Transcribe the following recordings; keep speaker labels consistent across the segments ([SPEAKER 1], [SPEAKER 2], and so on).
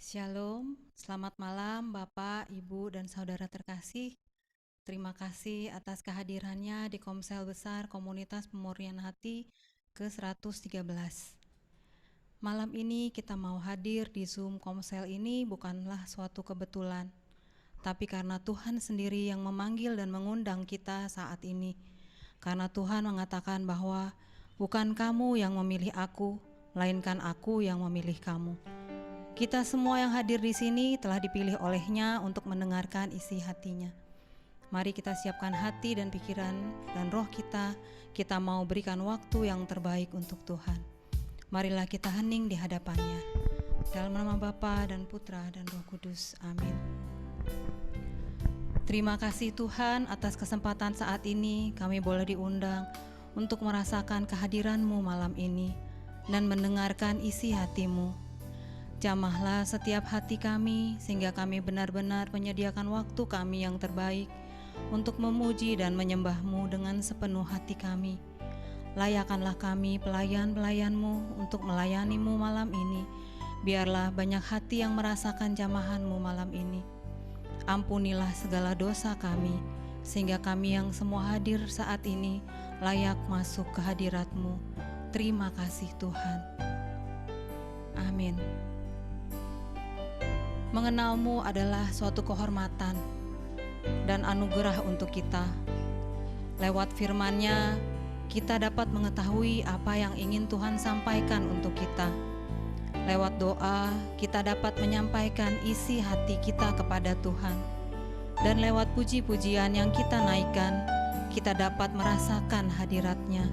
[SPEAKER 1] Shalom, selamat malam Bapak, Ibu, dan Saudara terkasih. Terima kasih atas kehadirannya di Komsel Besar Komunitas Pemurnian Hati ke-113. Malam ini kita mau hadir di Zoom Komsel ini bukanlah suatu kebetulan, tapi karena Tuhan sendiri yang memanggil dan mengundang kita saat ini. Karena Tuhan mengatakan bahwa bukan kamu yang memilih aku, melainkan aku yang memilih kamu. Kita semua yang hadir di sini telah dipilih oleh-Nya untuk mendengarkan isi hatinya. Mari kita siapkan hati dan pikiran dan roh kita. Kita mau berikan waktu yang terbaik untuk Tuhan. Marilah kita hening di hadapan-Nya. Dalam nama Bapa dan Putra dan Roh Kudus. Amin. Terima kasih Tuhan atas kesempatan saat ini kami boleh diundang untuk merasakan kehadiran-Mu malam ini dan mendengarkan isi hati-Mu. Jamahlah setiap hati kami sehingga kami benar-benar menyediakan waktu kami yang terbaik untuk memuji dan menyembah-Mu dengan sepenuh hati kami. Layakanlah kami pelayan-pelayan-Mu untuk melayani-Mu malam ini. Biarlah banyak hati yang merasakan jamahan-Mu malam ini. Ampunilah segala dosa kami sehingga kami yang semua hadir saat ini layak masuk ke hadirat-Mu. Terima kasih Tuhan. Amin. Mengenal-Mu adalah suatu kehormatan dan anugerah untuk kita. Lewat firman-Nya, kita dapat mengetahui apa yang ingin Tuhan sampaikan untuk kita. Lewat doa, kita dapat menyampaikan isi hati kita kepada Tuhan. Dan lewat puji-pujian yang kita naikkan, kita dapat merasakan hadirat-Nya.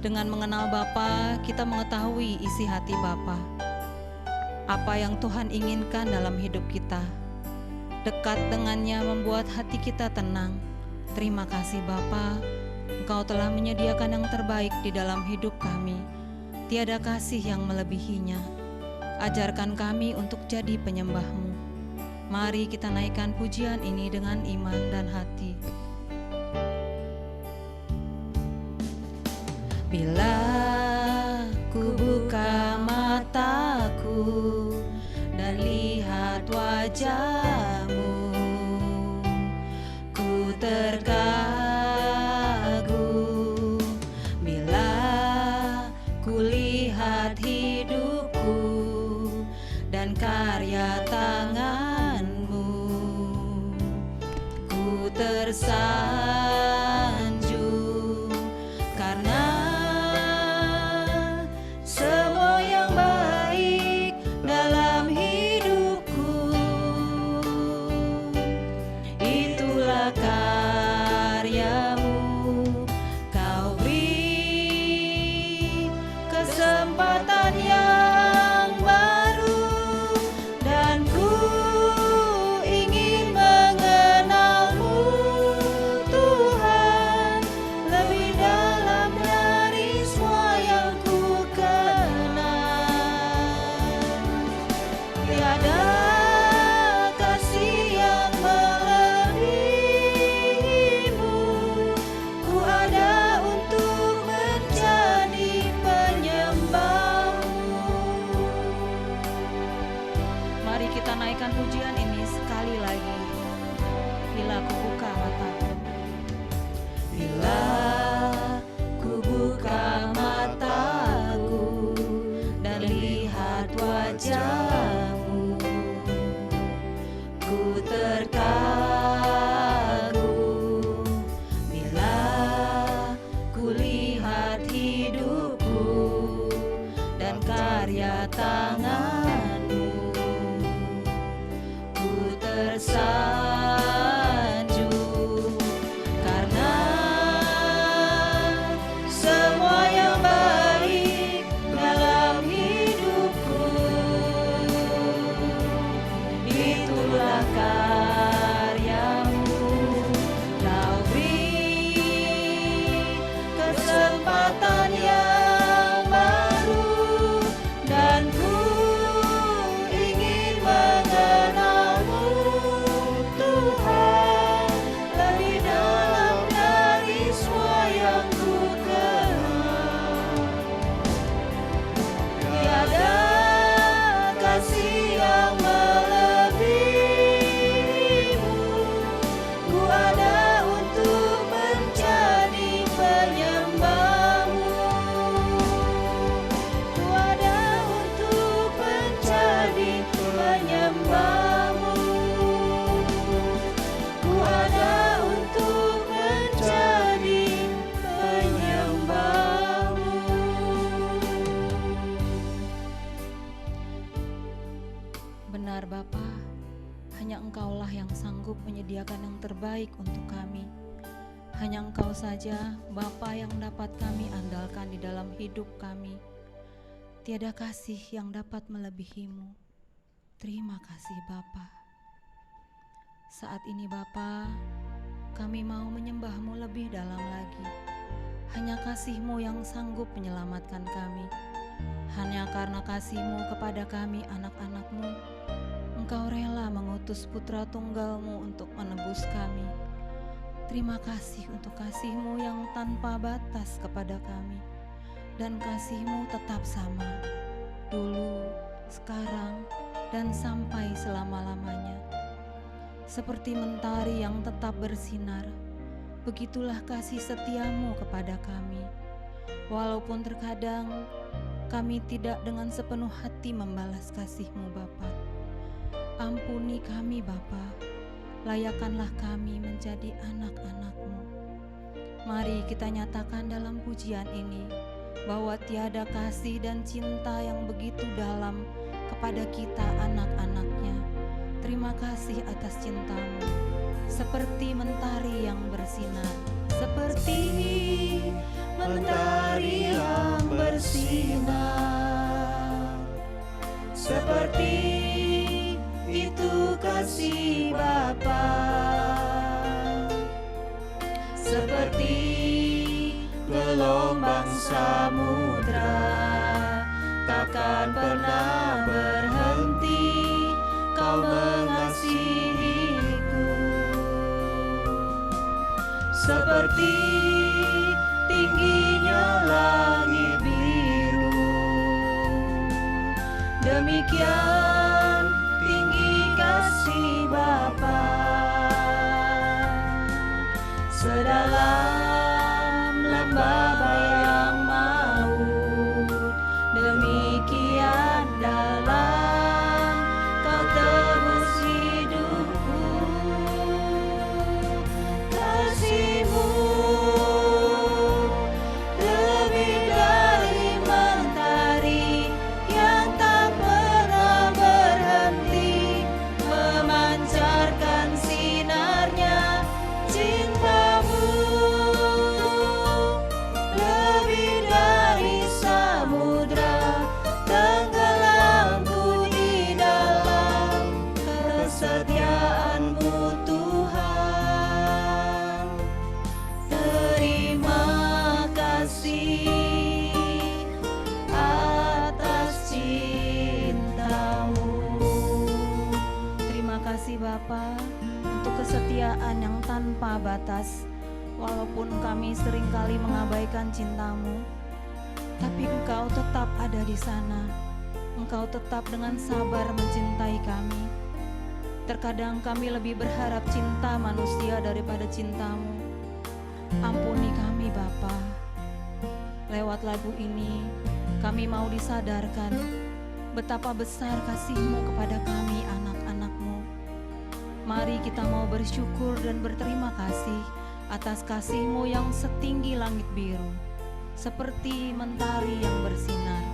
[SPEAKER 1] Dengan mengenal Bapa, kita mengetahui isi hati Bapa. Apa yang Tuhan inginkan dalam hidup kita. Dekat dengannya membuat hati kita tenang. Terima kasih Bapa, Engkau telah menyediakan yang terbaik di dalam hidup kami. Tiada kasih yang melebihinya. Ajarkan kami untuk jadi penyembah-Mu. Mari kita naikkan pujian ini dengan iman dan hati. Bila ku buka mataku dan lihat wajah-Mu, ku terkagum. Bila ku lihat hidupku dan karya tangan-Mu, ku tersanjung karena semua yang baik dalam hidupku, itulah karya-Mu. Kau beri kesempatan yang baru dan ku ingin mengenal-Mu, Tuhan, lebih dalam dari semua yang ku kenal. Tiada kasih yang melebihi-Mu. Ku ada untuk menjadi penyembah-Mu. Mari kita naikkan pujian ini sekali lagi. Bila ku buka mataku. Bila ku buka mataku dan lihat wajah-Mu, ku terkagum. Bila ku lihat hidupku dan karya tangan-Mu, ku tersanjung karena semua yang baik dalam hidupku, itulah karya-Mu. Kau beri kesempatan yang baru dan ku ingin mengenal-Mu, Engkaulah yang sanggup menyediakan yang terbaik untuk kami. Hanya Engkau saja, Bapa, yang dapat kami andalkan di dalam hidup kami. Tiada kasih yang dapat melebihi-Mu. Terima kasih Bapa. Saat ini Bapa, kami mau menyembah-Mu lebih dalam lagi. Hanya kasih-Mu yang sanggup menyelamatkan kami. Hanya karena kasih-Mu kepada kami anak-anak-Mu, Engkau rela mengutus putra tunggal-Mu untuk menebus kami. Terima kasih untuk kasih-Mu yang tanpa batas kepada kami. Dan kasih-Mu tetap sama, dulu, sekarang, dan sampai selama-lamanya. Seperti mentari yang tetap bersinar, begitulah kasih setia-Mu kepada kami. Walaupun terkadang kami tidak dengan sepenuh hati membalas kasih-Mu Bapa. Ampuni kami Bapa, layakkanlah kami menjadi anak-anak-Mu. Mari kita nyatakan dalam pujian ini bahwa tiada kasih dan cinta yang begitu dalam kepada kita anak-anak-Nya. Terima kasih atas cinta-Mu, seperti mentari yang bersinar. Seperti mentari yang bersinar, seperti itu kasih Bapa, seperti gelombang samudra, takkan pernah berhenti Kau mengasihiku. Seperti tingginya langit biru, demikian tinggi kasih Bapa. Sedalam lembah bayang maut, demikian dalam Kau tebus hidupku. Kasih-Mu lebih dari mentari yang tak pernah berhenti memancarkan sinarnya. Cinta-Mu lebih dari samudra, tenggelamku di dalam kesetiaan-Mu Tuhan. Terima kasih atas cinta-Mu. Terima kasih Bapa untuk kesetiaan yang tanpa batas. Walaupun kami seringkali mengabaikan cinta-Mu, tapi Engkau tetap ada di sana. Engkau tetap dengan sabar mencintai kami. Terkadang kami lebih berharap cinta manusia daripada cinta-Mu. Ampuni kami Bapa. Lewat lagu ini, kami mau disadarkan betapa besar kasih-Mu kepada kami anak-anak-Mu. Mari kita mau bersyukur dan berterima kasih atas kasih-Mu yang setinggi langit biru, seperti mentari yang bersinar.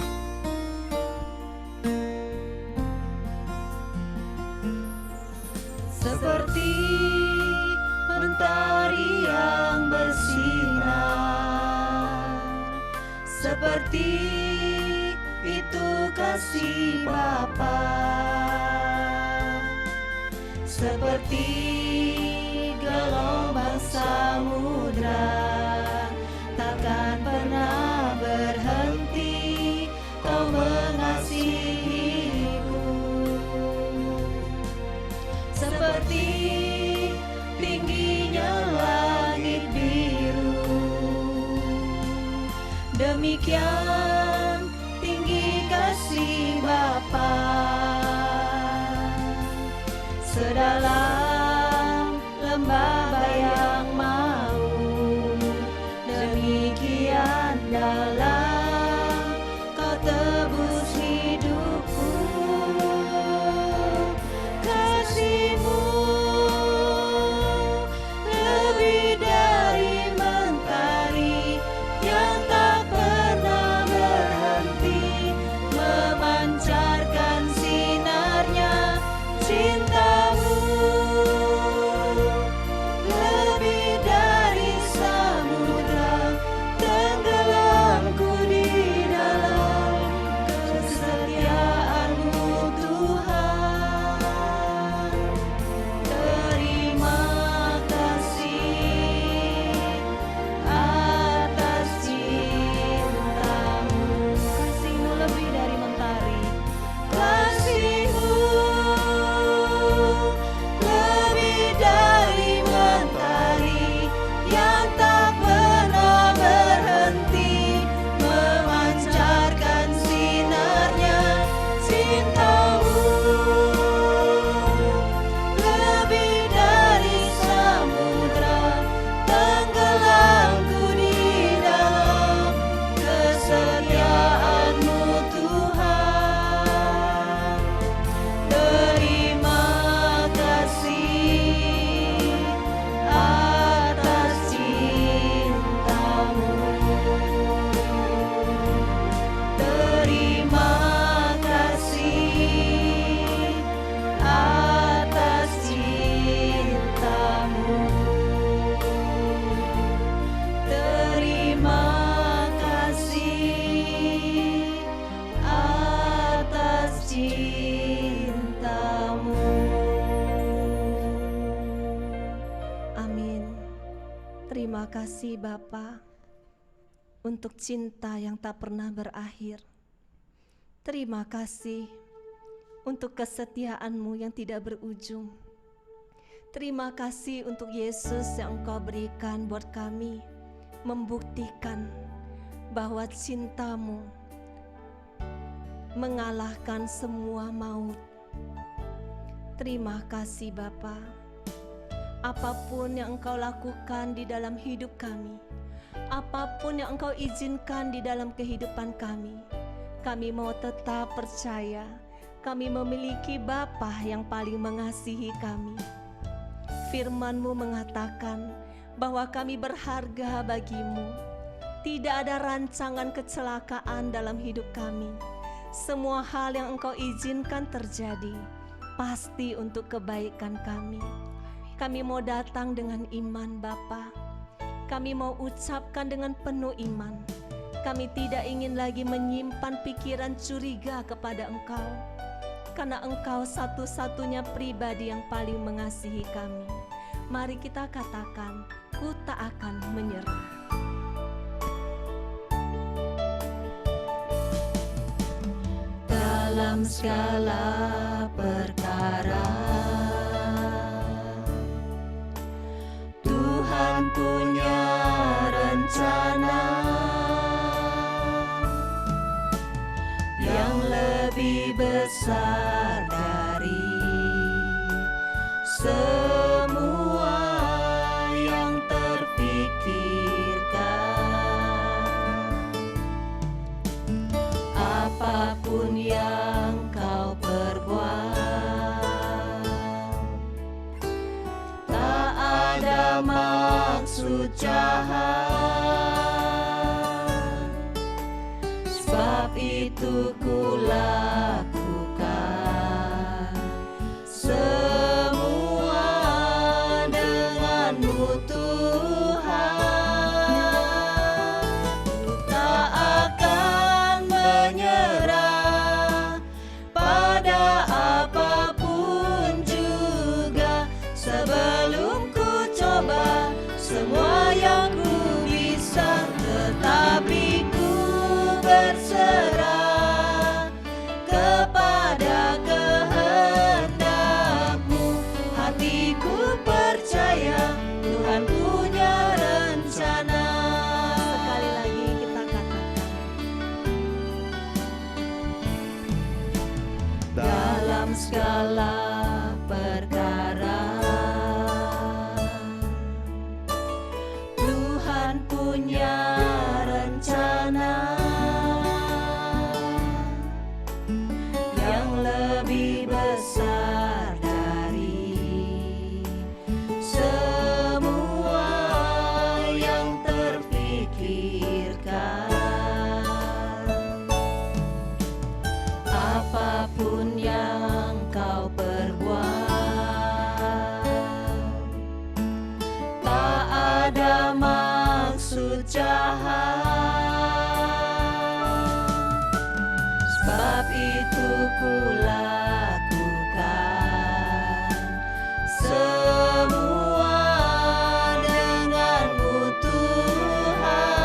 [SPEAKER 1] Seperti mentari yang bersinar, seperti itu kasih Bapa, seperti gelombang samudra, takkan pernah berhenti Kau mengasihiku. Seperti tingginya langit biru, demikian tinggi kasih Bapa. Sedalam lembah bayang maut,
[SPEAKER 2] Terima kasih Bapa untuk cinta yang tak pernah berakhir. Terima kasih untuk kesetiaan-Mu yang tidak berujung. Terima kasih untuk Yesus yang Engkau berikan buat kami, membuktikan bahwa cinta-Mu mengalahkan semua maut. Terima kasih Bapa. Apapun yang Engkau lakukan di dalam hidup kami, apapun yang Engkau izinkan di dalam kehidupan kami mau tetap percaya kami memiliki Bapa yang paling mengasihi kami. Firman-Mu mengatakan bahwa kami berharga bagi-Mu. Tidak ada rancangan kecelakaan dalam hidup kami. Semua hal yang Engkau izinkan terjadi pasti untuk kebaikan kami. Kami mau datang dengan iman Bapa. Kami mau ucapkan dengan penuh iman. Kami tidak ingin lagi menyimpan pikiran curiga kepada Engkau, karena Engkau satu-satunya pribadi yang paling mengasihi kami. Mari kita katakan, ku tak akan menyerah.
[SPEAKER 1] Dalam segala perkara Tuhan punya rencana yang lebih besar dari semua yang terpikirkan. Apapun yang kau perbuat, tak ada maksud jahat, sebab itu ku lakukan semua denganmu Tuhan. Ku tak akan menyerah pada apapun juga, sebelum ku coba semua yang ku bisa, tetapi ku berserah kepada kehendak-Mu. Hatiku percaya Tuhan punya rencana.
[SPEAKER 2] Sekali lagi kita katakan,
[SPEAKER 1] Dalam segala perkara Tuhan punya rencana yang lebih besar dari semua yang terpikirkan. Apapun yang kau perbuat, tak ada maksud jahat, sebab itu ku lakukan semua denganmu Tuhan.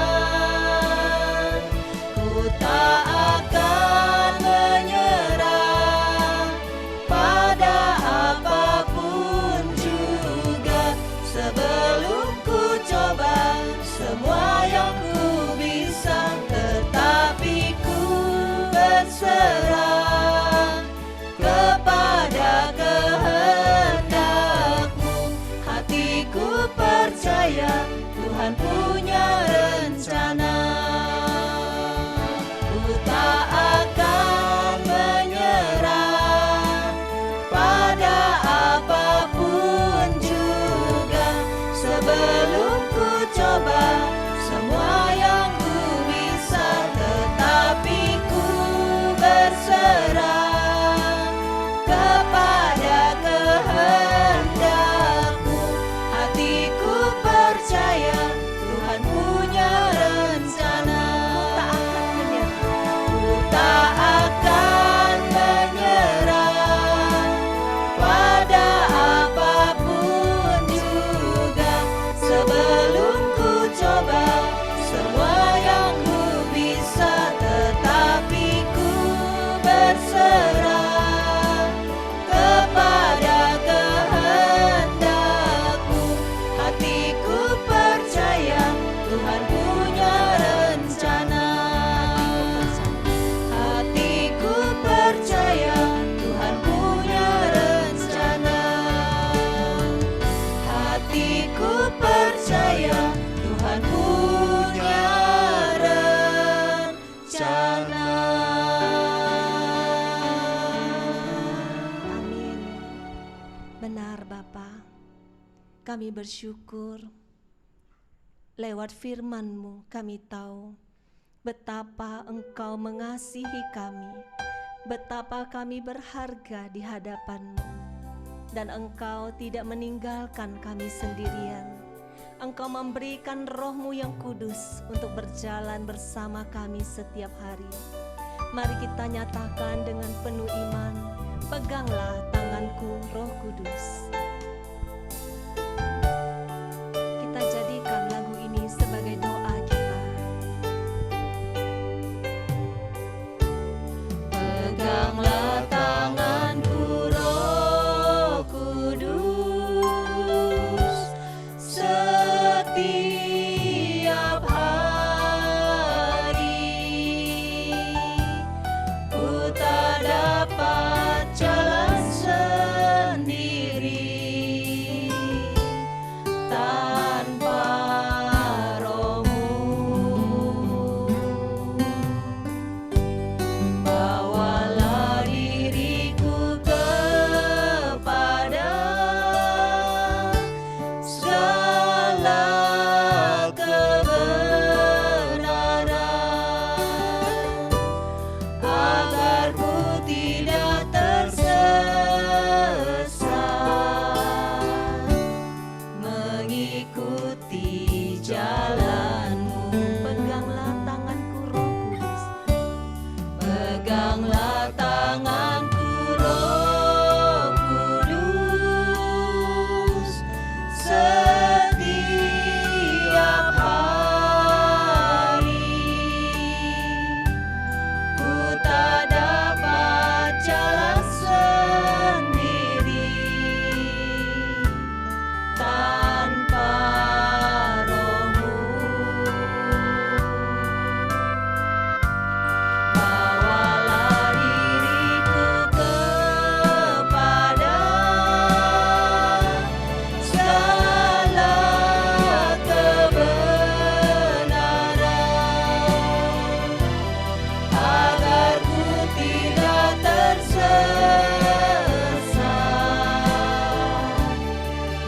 [SPEAKER 1] Ku tak akan menyerah pada apapun juga, sebelum ku coba semua yang ku bisa, tetapi ku berserah
[SPEAKER 2] benar Bapa. Kami bersyukur lewat firman-Mu kami tahu betapa Engkau mengasihi kami, betapa kami berharga di hadapan-Mu, dan Engkau tidak meninggalkan kami sendirian. Engkau memberikan Roh-Mu yang kudus untuk berjalan bersama kami setiap hari. Mari kita nyatakan dengan penuh iman, peganglah tanganku Roh Kudus. Kita jadikan lagu ini sebagai doa kita. Peganglah tanganku Roh Kudus, setiap hari ku tak dapat jalan sendiri tanpa Roh-Mu. Bawalah diriku kepada segala kebenaran, agar ku tidak tersesat mengikuti jalan-Mu. Peganglah tanganku Roh Kudus, peganglah tanganku Roh Kudus, setiap hari ku tak dapat jalan sendiri tanpa Roh-Mu. Bawalah diriku kepada segala kebenaran, agar ku tidak tersesat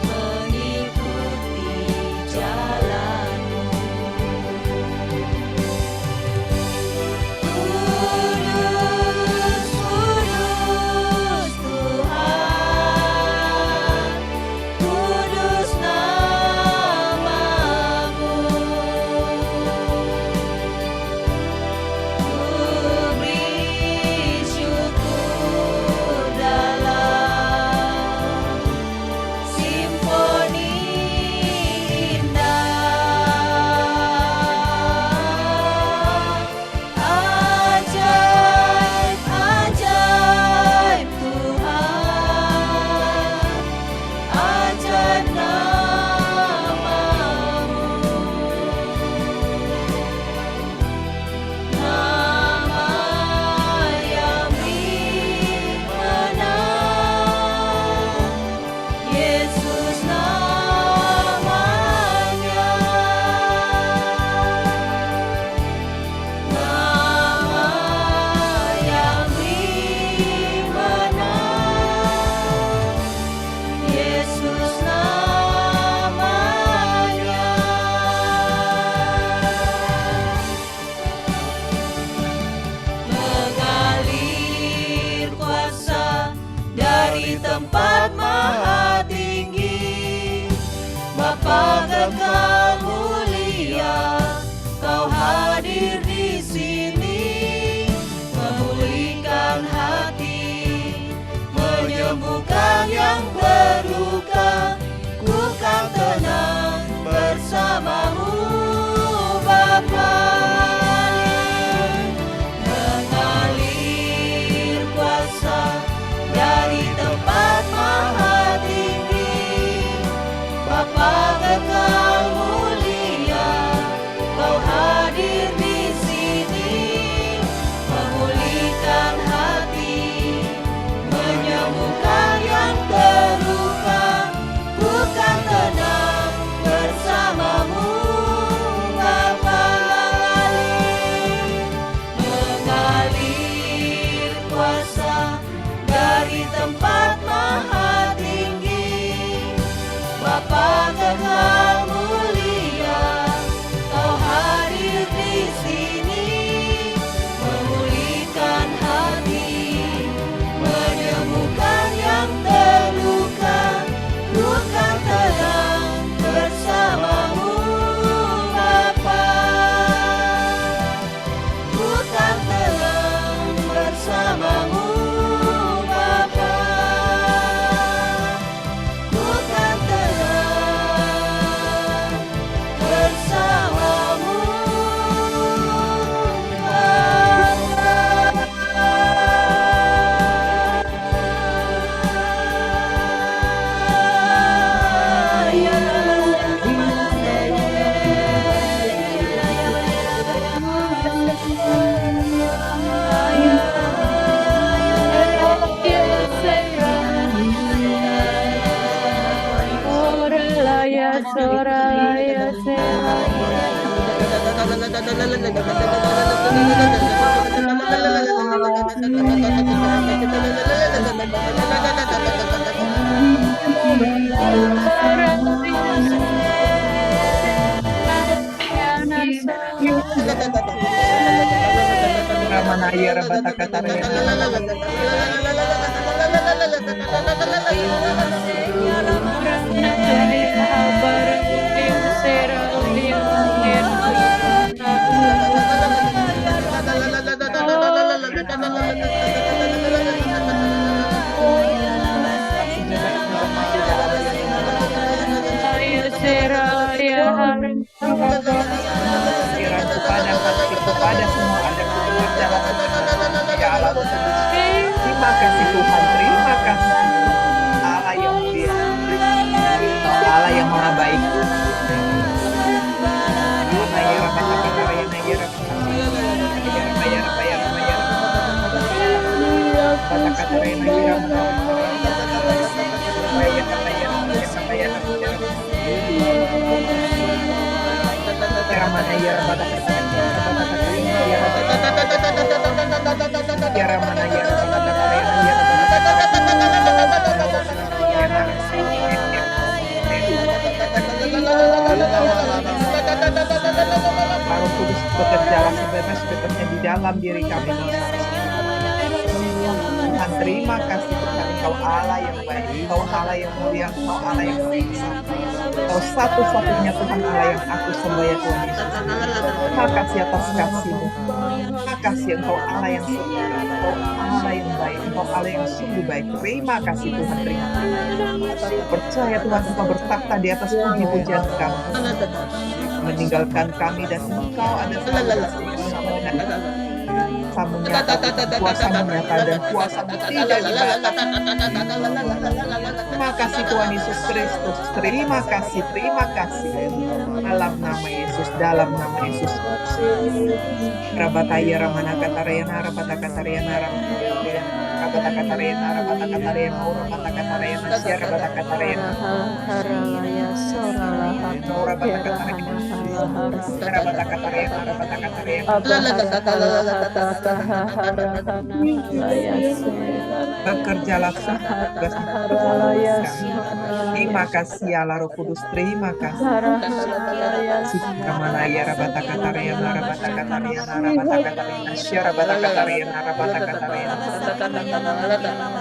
[SPEAKER 2] mengikuti jalan-Mu. Kudus, kudus Tuhan, kudus nama-Mu. Ku beri syukur dalam simfoni indah. Ajaib, ajaib Tuhan, ajaib nama-Mu. Nama yang menang, Yesus namanya. Nama yang menang, Yesus namanya. Mengalir kuasa dari tempat maha tinggi, Bapa kekal mulia, Kau hadir di sini, memulihkan hati, menyembuhkan yang terluka, ku kan tenang bersama-Mu Bapa. Mengalir kuasa dari tempat maha tinggi, Bapa kekal mulia, Kau hadir di sini, memulihkan hati, menyembuhkan yang terluka,
[SPEAKER 3] Soraya
[SPEAKER 4] Ramanaya Rabatakatarea kepada semua ada berjalan ya Allah terima kasih Tuhan, terima kasih Allah yang mulia, Allah yang maha baik. Roh Kudus bekerjalah sebenarnya di dalam diri kami. Tuhan, terima kasih Tuhan, Engkau Allah yang baik, Engkau Allah yang mulia, Engkau Allah yang berkuasa. Engkau satu-satunya Tuhan Allah yang aku sembah ya Tuhan Yesus. Terima kasih atas kasih-Mu. Terima kasih Engkau Allah yang setia, Engkau Allah yang baik, Engkau Allah yang sungguh baik. Terima kasih Tuhan, terima kasih. Percaya Tuhan Engkau bertakhta di atas puji-pujian kami, meninggalkan kami dan Engkau ada bersama dengan kuasamu nyata, kuasamu nyata dan kuasamu tidak dibatas. Terima kasih Tuhan Yesus Kristus, terima kasih dalam nama Yesus, dalam nama Yesus. Rabataya ramana katarayana rabatakatariana rabatakatariana rabatakatariana rabatakatariana sia rabatakatariana
[SPEAKER 3] Haralaya Sorala
[SPEAKER 4] rabatakatariana rabatakatariana bekerjalah tugas. Terima kasih Allah Roh Kudus, terima kasih. Ramanaya rabatakatariana rabatakatariana rabatakatariana sia rabatakatariana rabatakatariana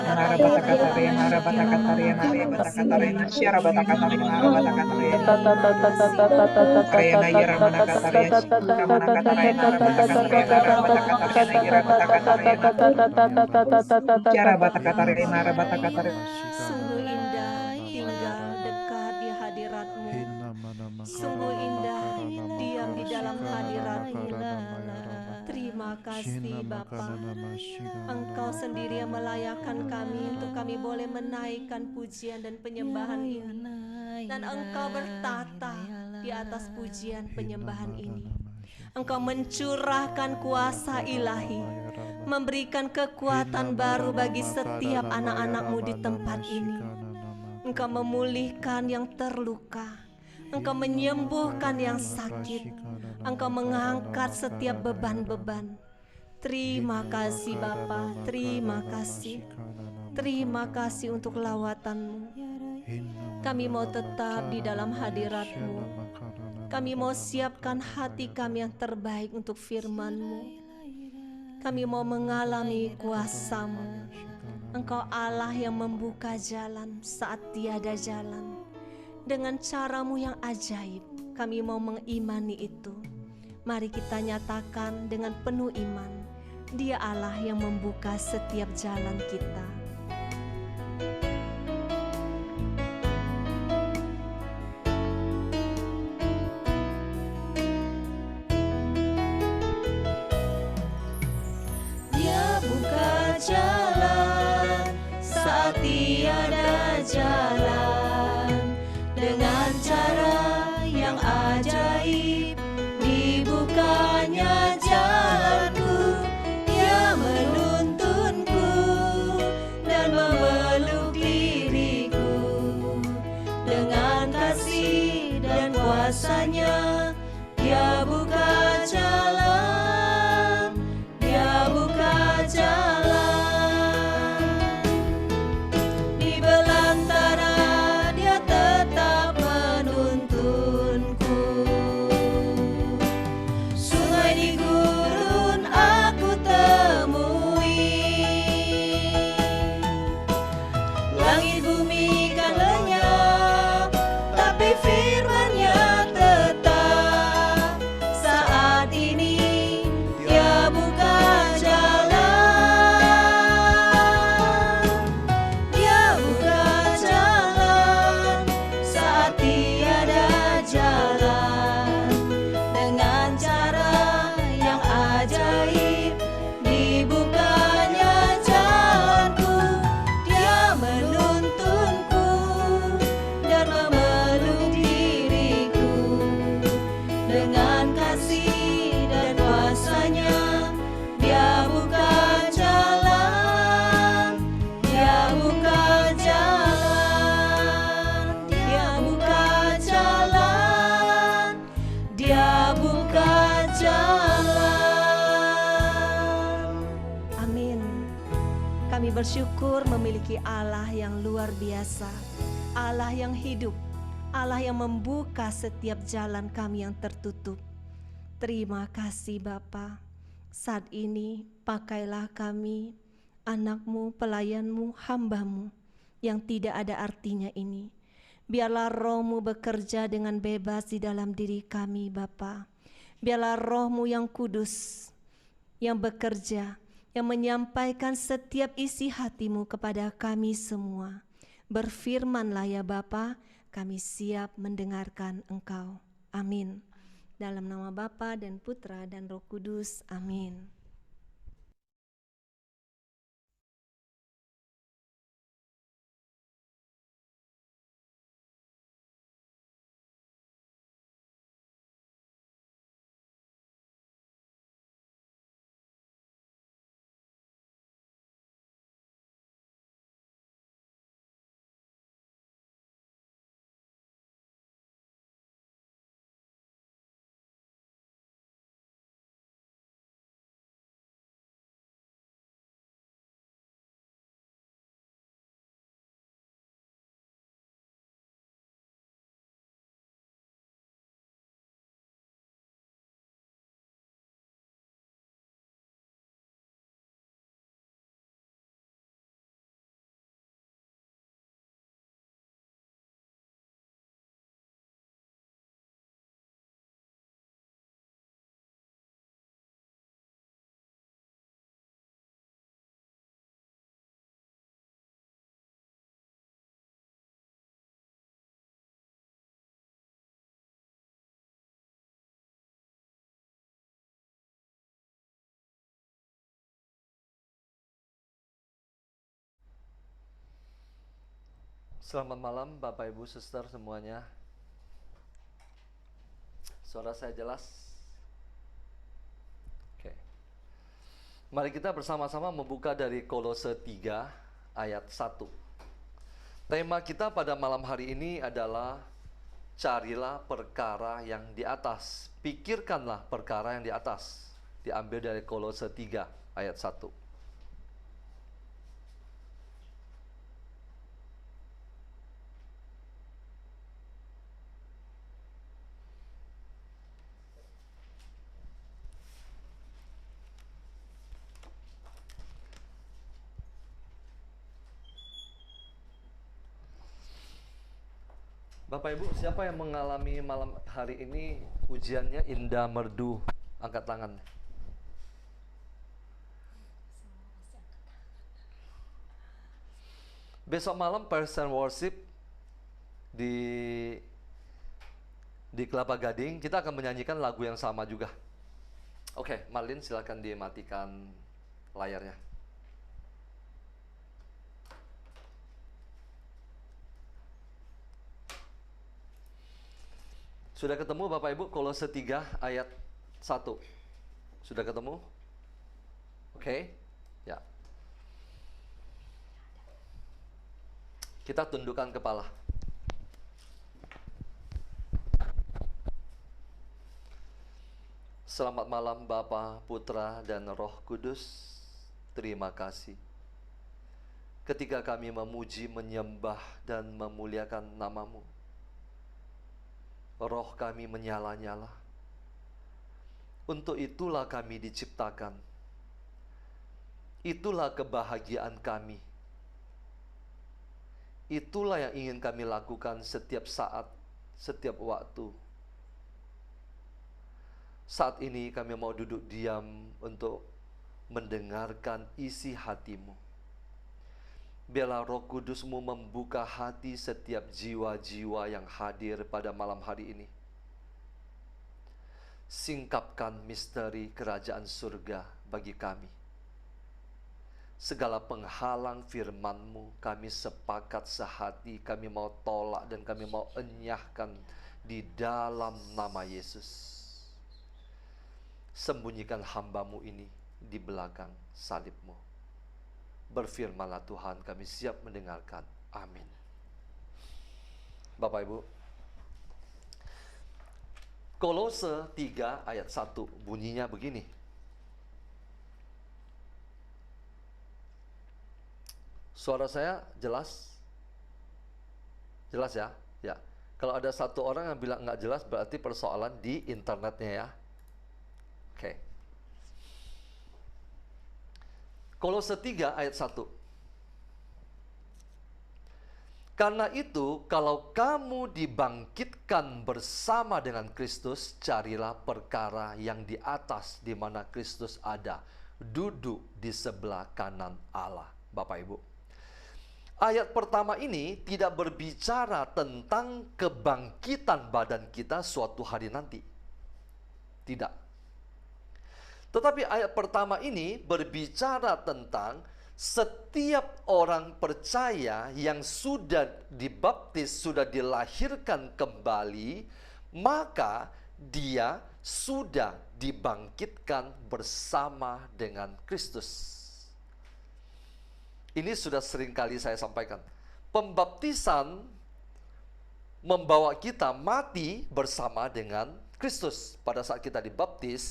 [SPEAKER 4] rabatakatariana rabatakatariana rabatakatariana sia rabatakatariana rabatakatariana Rayana Ramana Kataria Ramana Katariana Rabatakatariana Rabatakatariana Rabatakatariana Rabatakatariana Rabatakatariana.
[SPEAKER 2] Sungguh indah tinggal dekat di hadirat-Mu. Sungguh indah diam di dalam hadirat-Mu. Terima kasih Bapa. Engkau sendiri yang melayakkan kami untuk kami boleh menaikkan pujian dan penyembahan ini. Dan Engkau bertata di atas pujian penyembahan ini. Engkau mencurahkan kuasa ilahi, memberikan kekuatan baru bagi setiap anak-anak-Mu di tempat ini. Engkau memulihkan yang terluka, Engkau menyembuhkan yang sakit, Engkau mengangkat setiap beban-beban. Terima kasih Bapa, terima kasih. Terima kasih untuk lawatan-Mu. Kami mau tetap di dalam hadirat-Mu. Kami mau siapkan hati kami yang terbaik untuk firman-Mu. Kami mau mengalami kuasa-Mu. Engkau Allah yang membuka jalan saat tiada jalan. Dengan cara-Mu yang ajaib, kami mau mengimani itu. Mari kita nyatakan dengan penuh iman, Dia Allah yang membuka setiap jalan kita. Dia buka jalan saat tiada jalan, dengan cara yang ajaib dibukanya jalanku. Dia menuntunku dan memeluk diriku dengan kasih Kami bersyukur memiliki Allah yang luar biasa, Allah yang hidup, Allah yang membuka setiap jalan kami yang tertutup. Terima kasih Bapa. Saat ini pakailah kami, anak-Mu, pelayan-Mu, hamba-Mu yang tidak ada artinya ini. Biarlah Roh-Mu bekerja dengan bebas di dalam diri kami Bapa. Biarlah Roh-Mu yang kudus yang bekerja, yang menyampaikan setiap isi hati-Mu kepada kami semua. Berfirmanlah ya Bapa, kami siap mendengarkan Engkau. Amin. Dalam nama Bapa dan Putra dan Roh Kudus. Amin.
[SPEAKER 5] Selamat malam Bapak Ibu Suster semuanya. Suara saya jelas? Oke. Mari kita bersama-sama membuka dari Kolose 3 ayat 1. Tema kita pada malam hari ini adalah carilah perkara yang di atas. Pikirkanlah perkara yang di atas. Diambil dari Kolose 3 ayat 1. Bapak Ibu, siapa yang mengalami malam hari ini ujiannya indah merdu? Angkat tangan. Besok malam Praise and Worship di Kelapa Gading, kita akan menyanyikan lagu yang sama juga. Oke, Marlin silakan dimatikan layarnya. Sudah ketemu Bapak Ibu Kolose 3 ayat 1? Sudah ketemu? Oke? Ya. Kita tundukkan kepala. Selamat malam Bapa, Putra, dan Roh Kudus. Terima kasih. Ketika kami memuji, menyembah, dan memuliakan nama-Mu, roh kami menyala-nyala. Untuk itulah kami diciptakan. Itulah kebahagiaan kami. Itulah yang ingin kami lakukan setiap saat, setiap waktu. Saat ini kami mau duduk diam untuk mendengarkan isi hati-Mu. Biarlah Roh Kudus-Mu membuka hati setiap jiwa-jiwa yang hadir pada malam hari ini. Singkapkan misteri kerajaan surga bagi kami. Segala penghalang firman-Mu kami sepakat sehati, kami mau tolak dan kami mau enyahkan di dalam nama Yesus. Sembunyikan hamba-Mu ini di belakang salib-Mu. Berfirmanlah Tuhan, kami siap mendengarkan. Amin. Bapak Ibu, Kolose 3 ayat 1 bunyinya begini. Suara saya jelas? Jelas ya? Ya. Kalau ada satu orang yang bilang nggak jelas, berarti persoalan di internetnya ya. Oke. Kolose 3 ayat 1. Karena itu, kalau kamu dibangkitkan bersama dengan Kristus, carilah perkara yang di atas, di mana Kristus ada, duduk di sebelah kanan Allah. Bapak Ibu, ayat pertama ini tidak berbicara tentang kebangkitan badan kita suatu hari nanti. Tidak. Tetapi ayat pertama ini berbicara tentang setiap orang percaya yang sudah dibaptis, sudah dilahirkan kembali, maka dia sudah dibangkitkan bersama dengan Kristus. Ini sudah sering kali saya sampaikan. Pembaptisan membawa kita mati bersama dengan Kristus. Pada saat kita dibaptis,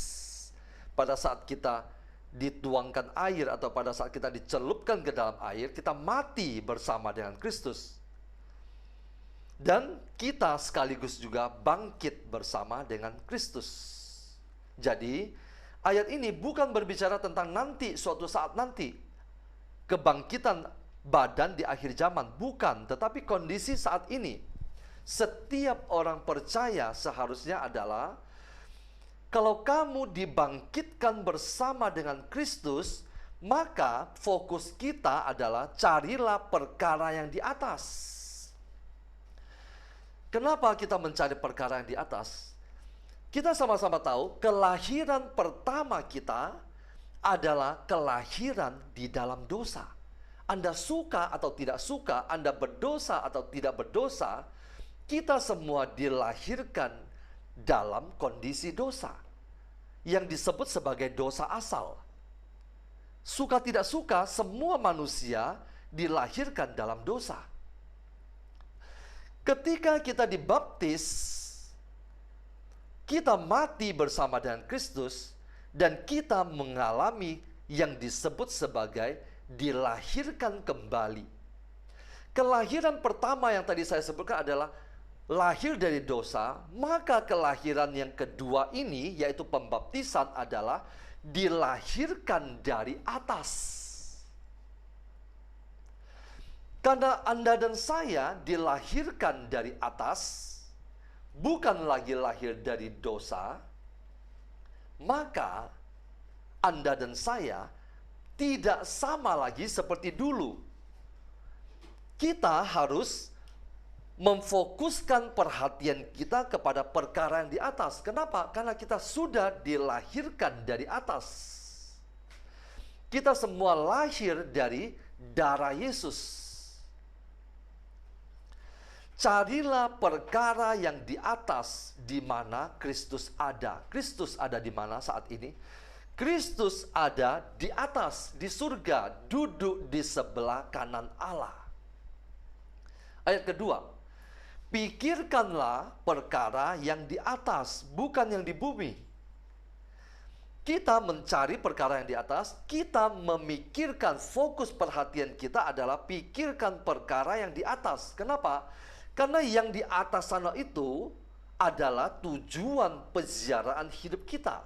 [SPEAKER 5] pada saat kita dituangkan air atau pada saat kita dicelupkan ke dalam air, kita mati bersama dengan Kristus. Dan kita sekaligus juga bangkit bersama dengan Kristus. Jadi, ayat ini bukan berbicara tentang nanti, suatu saat nanti, kebangkitan badan di akhir zaman, bukan, tetapi kondisi saat ini. Setiap orang percaya seharusnya adalah, kalau kamu dibangkitkan bersama dengan Kristus, maka fokus kita adalah carilah perkara yang di atas. Kenapa kita mencari perkara yang di atas? Kita sama-sama tahu kelahiran pertama kita adalah kelahiran di dalam dosa. Anda suka atau tidak suka, Anda berdosa atau tidak berdosa, kita semua dilahirkan dalam kondisi dosa yang disebut sebagai dosa asal. Suka tidak suka, semua manusia dilahirkan dalam dosa. Ketika kita dibaptis, kita mati bersama dengan Kristus, dan kita mengalami yang disebut sebagai dilahirkan kembali. Kelahiran pertama yang tadi saya sebutkan adalah lahir dari dosa, maka kelahiran yang kedua ini, yaitu pembaptisan, adalah dilahirkan dari atas. Karena Anda dan saya dilahirkan dari atas, bukan lagi lahir dari dosa, maka Anda dan saya tidak sama lagi seperti dulu. Kita harus memfokuskan perhatian kita kepada perkara yang di atas. Kenapa? Karena kita sudah dilahirkan dari atas. Kita semua lahir dari darah Yesus. Carilah perkara yang di atas, di mana Kristus ada. Kristus ada di mana saat ini? Kristus ada di atas, di surga, duduk di sebelah kanan Allah. Ayat kedua, pikirkanlah perkara yang di atas, bukan yang di bumi. Kita mencari perkara yang di atas, kita memikirkan, fokus perhatian kita adalah pikirkan perkara yang di atas. Kenapa? Karena yang di atas sana itu adalah tujuan peziaraan hidup kita.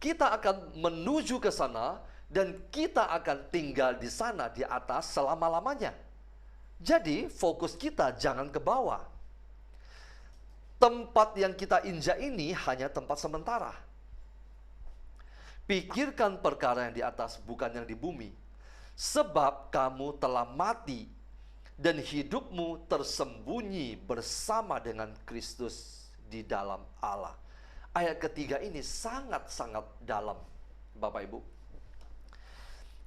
[SPEAKER 5] Kita akan menuju ke sana dan kita akan tinggal di sana di atas selama-lamanya. Jadi fokus kita jangan ke bawah. Tempat yang kita injak ini hanya tempat sementara. Pikirkan perkara yang di atas, bukan yang di bumi. Sebab kamu telah mati dan hidupmu tersembunyi bersama dengan Kristus di dalam Allah. Ayat ketiga ini sangat-sangat dalam, Bapak Ibu.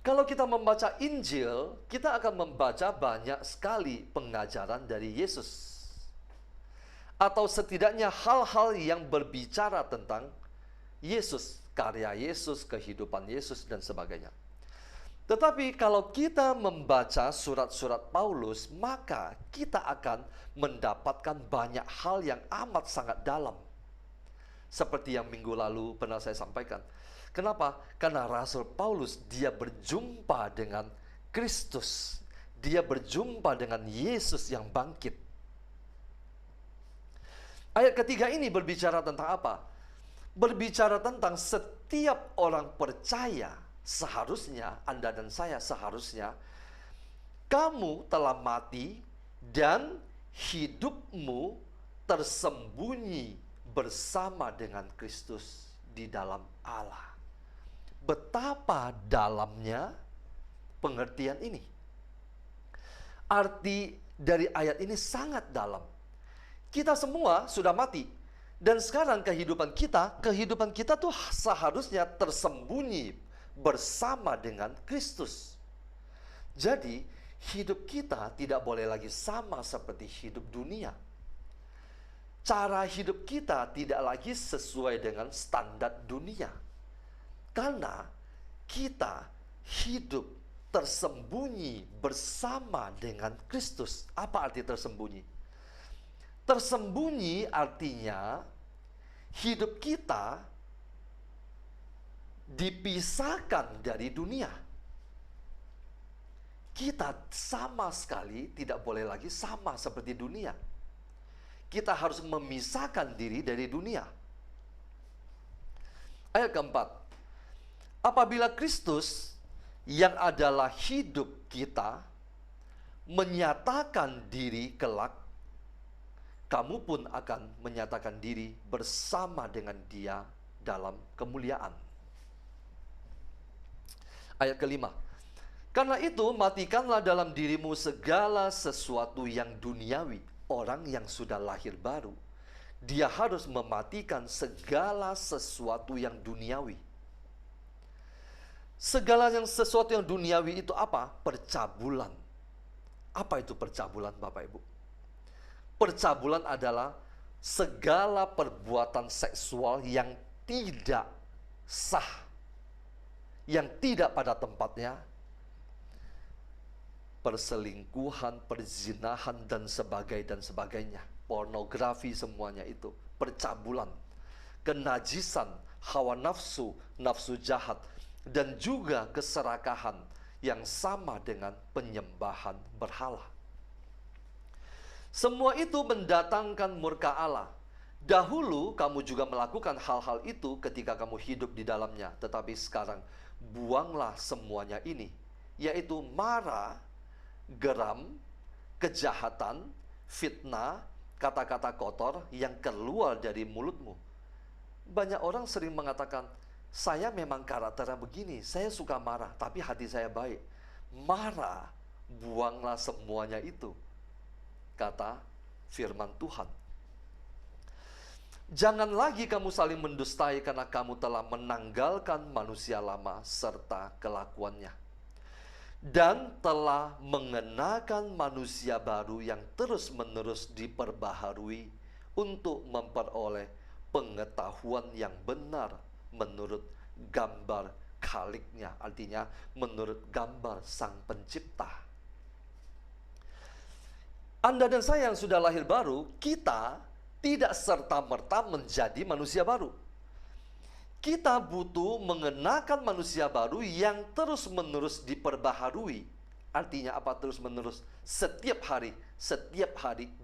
[SPEAKER 5] Kalau kita membaca Injil, kita akan membaca banyak sekali pengajaran dari Yesus. Atau setidaknya hal-hal yang berbicara tentang Yesus, karya Yesus, kehidupan Yesus, dan sebagainya. Tetapi kalau kita membaca surat-surat Paulus, maka kita akan mendapatkan banyak hal yang amat sangat dalam. Seperti yang minggu lalu pernah saya sampaikan. Kenapa? Karena Rasul Paulus dia berjumpa dengan Kristus. Dia berjumpa dengan Yesus yang bangkit. Ayat ketiga ini berbicara tentang apa? Berbicara tentang setiap orang percaya, seharusnya Anda dan saya seharusnya, kamu telah mati dan hidupmu tersembunyi bersama dengan Kristus di dalam Allah. Betapa dalamnya pengertian ini. Arti dari ayat ini sangat dalam. Kita semua sudah mati. Dan sekarang kehidupan kita tuh seharusnya tersembunyi bersama dengan Kristus. Jadi, hidup kita tidak boleh lagi sama seperti hidup dunia. Cara hidup kita tidak lagi sesuai dengan standar dunia. Karena kita hidup tersembunyi bersama dengan Kristus. Apa arti tersembunyi? Tersembunyi artinya hidup kita dipisahkan dari dunia. Kita sama sekali tidak boleh lagi sama seperti dunia. Kita harus memisahkan diri dari dunia. Ayat keempat, apabila Kristus yang adalah hidup kita menyatakan diri kelak, kamu pun akan menyatakan diri bersama dengan Dia dalam kemuliaan. Ayat kelima, karena itu matikanlah dalam dirimu segala sesuatu yang duniawi. Orang yang sudah lahir baru, dia harus mematikan segala sesuatu yang duniawi. Segala sesuatu yang duniawi itu apa? Percabulan. Apa itu percabulan, Bapak Ibu? Percabulan adalah segala perbuatan seksual yang tidak sah, yang tidak pada tempatnya. Perselingkuhan, perzinahan, dan sebagainya. Pornografi, semuanya itu percabulan. Kenajisan, hawa nafsu, nafsu jahat, dan juga keserakahan yang sama dengan penyembahan berhala. Semua itu mendatangkan murka Allah. Dahulu kamu juga melakukan hal-hal itu ketika kamu hidup di dalamnya. Tetapi sekarang buanglah semuanya ini, yaitu marah, geram, kejahatan, fitnah, kata-kata kotor yang keluar dari mulutmu. Banyak orang sering mengatakan, saya memang karakternya begini, saya suka marah, tapi hati saya baik. Marah, buanglah semuanya itu, kata firman Tuhan. Jangan lagi kamu saling mendustai karena kamu telah menanggalkan manusia lama serta kelakuannya, dan telah mengenakan manusia baru yang terus-menerus diperbaharui untuk memperoleh pengetahuan yang benar menurut gambar Khaliknya, artinya menurut gambar Sang Pencipta. Anda dan saya yang sudah lahir baru, kita tidak serta-merta menjadi manusia baru. Kita butuh mengenakan manusia baru yang terus-menerus diperbaharui. Artinya apa terus-menerus? Setiap hari,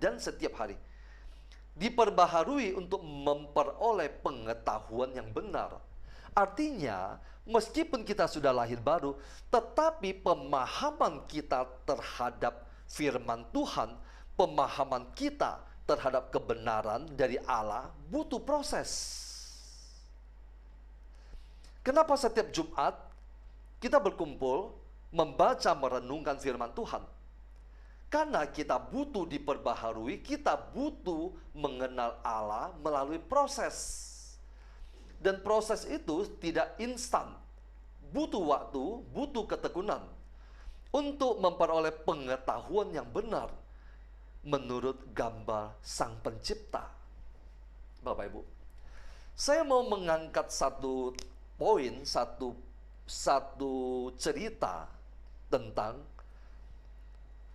[SPEAKER 5] dan setiap hari. Diperbaharui untuk memperoleh pengetahuan yang benar. Artinya, meskipun kita sudah lahir baru, tetapi pemahaman kita terhadap firman Tuhan, pemahaman kita terhadap kebenaran dari Allah butuh proses. Kenapa setiap Jumat kita berkumpul membaca merenungkan firman Tuhan? Karena kita butuh diperbaharui, kita butuh mengenal Allah melalui proses. Dan proses itu tidak instan. Butuh waktu, butuh ketekunan untuk memperoleh pengetahuan yang benar menurut gambar Sang Pencipta. Bapak Ibu, saya mau mengangkat satu poin, satu cerita tentang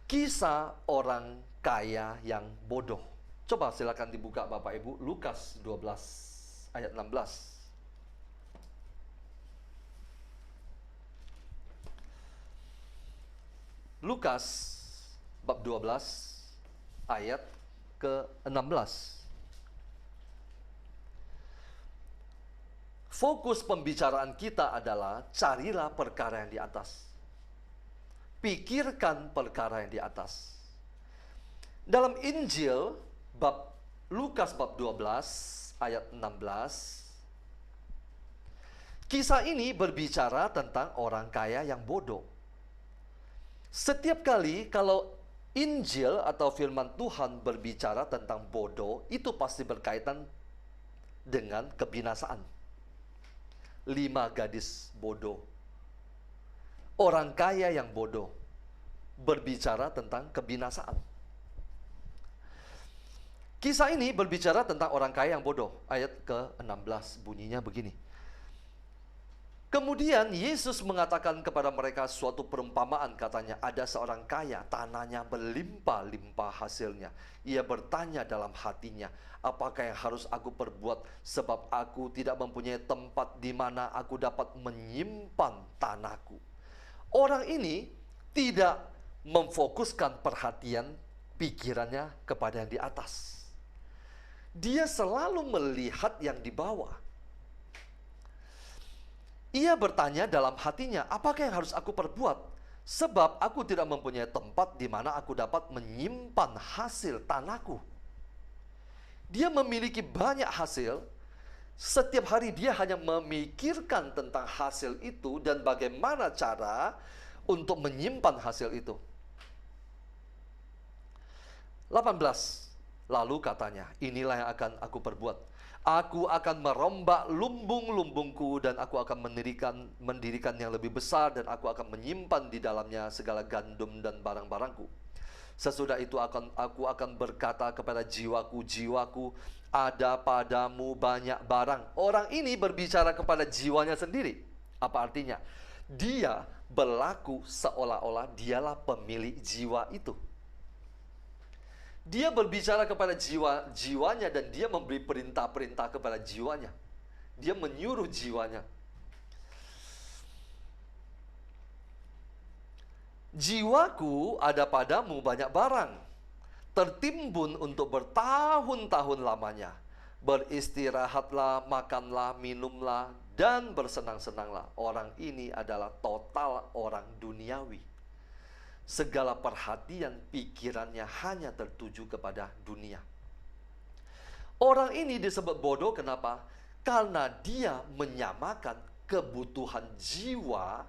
[SPEAKER 5] kisah orang kaya yang bodoh. Coba silakan dibuka Bapak Ibu, Lukas 12 ayat 16. Lukas bab 12 ayat ke-16. Fokus pembicaraan kita adalah carilah perkara yang di atas. Pikirkan perkara yang di atas. Dalam Injil bab Lukas bab 12 ayat 16, kisah ini berbicara tentang orang kaya yang bodoh. Setiap kali kalau Injil atau firman Tuhan berbicara tentang bodoh, itu pasti berkaitan dengan kebinasaan. 5 gadis bodoh. Orang kaya yang bodoh berbicara tentang kebinasaan. Kisah ini berbicara tentang orang kaya yang bodoh. Ayat ke-16 bunyinya begini. Kemudian Yesus mengatakan kepada mereka suatu perumpamaan, katanya, ada seorang kaya, tanahnya berlimpah-limpah hasilnya. Ia bertanya dalam hatinya, apakah yang harus aku perbuat, sebab aku tidak mempunyai tempat di mana aku dapat menyimpan tanahku. Orang ini tidak memfokuskan perhatian pikirannya kepada yang di atas. Dia selalu melihat yang di bawah. Ia bertanya dalam hatinya, apakah yang harus aku perbuat? Sebab aku tidak mempunyai tempat di mana aku dapat menyimpan hasil tanahku. Dia memiliki banyak hasil. Setiap hari dia hanya memikirkan tentang hasil itu dan bagaimana cara untuk menyimpan hasil itu. 18. Lalu katanya, inilah yang akan aku perbuat. Aku akan merombak lumbung-lumbungku dan aku akan mendirikan yang lebih besar dan aku akan menyimpan di dalamnya segala gandum dan barang-barangku. Sesudah itu aku akan berkata kepada jiwaku, jiwaku, ada padamu banyak barang. Orang ini berbicara kepada jiwanya sendiri. Apa artinya? Dia berlaku seolah-olah dialah pemilik jiwa itu. Dia berbicara kepada jiwanya dan dia memberi perintah-perintah kepada jiwanya. Dia menyuruh jiwanya. Jiwaku, ada padamu banyak barang, tertimbun untuk bertahun-tahun lamanya. Beristirahatlah, makanlah, minumlah, dan bersenang-senanglah. Orang ini adalah total orang duniawi. Segala perhatian pikirannya hanya tertuju kepada dunia. Orang ini disebut bodoh, kenapa? Karena dia menyamakan kebutuhan jiwa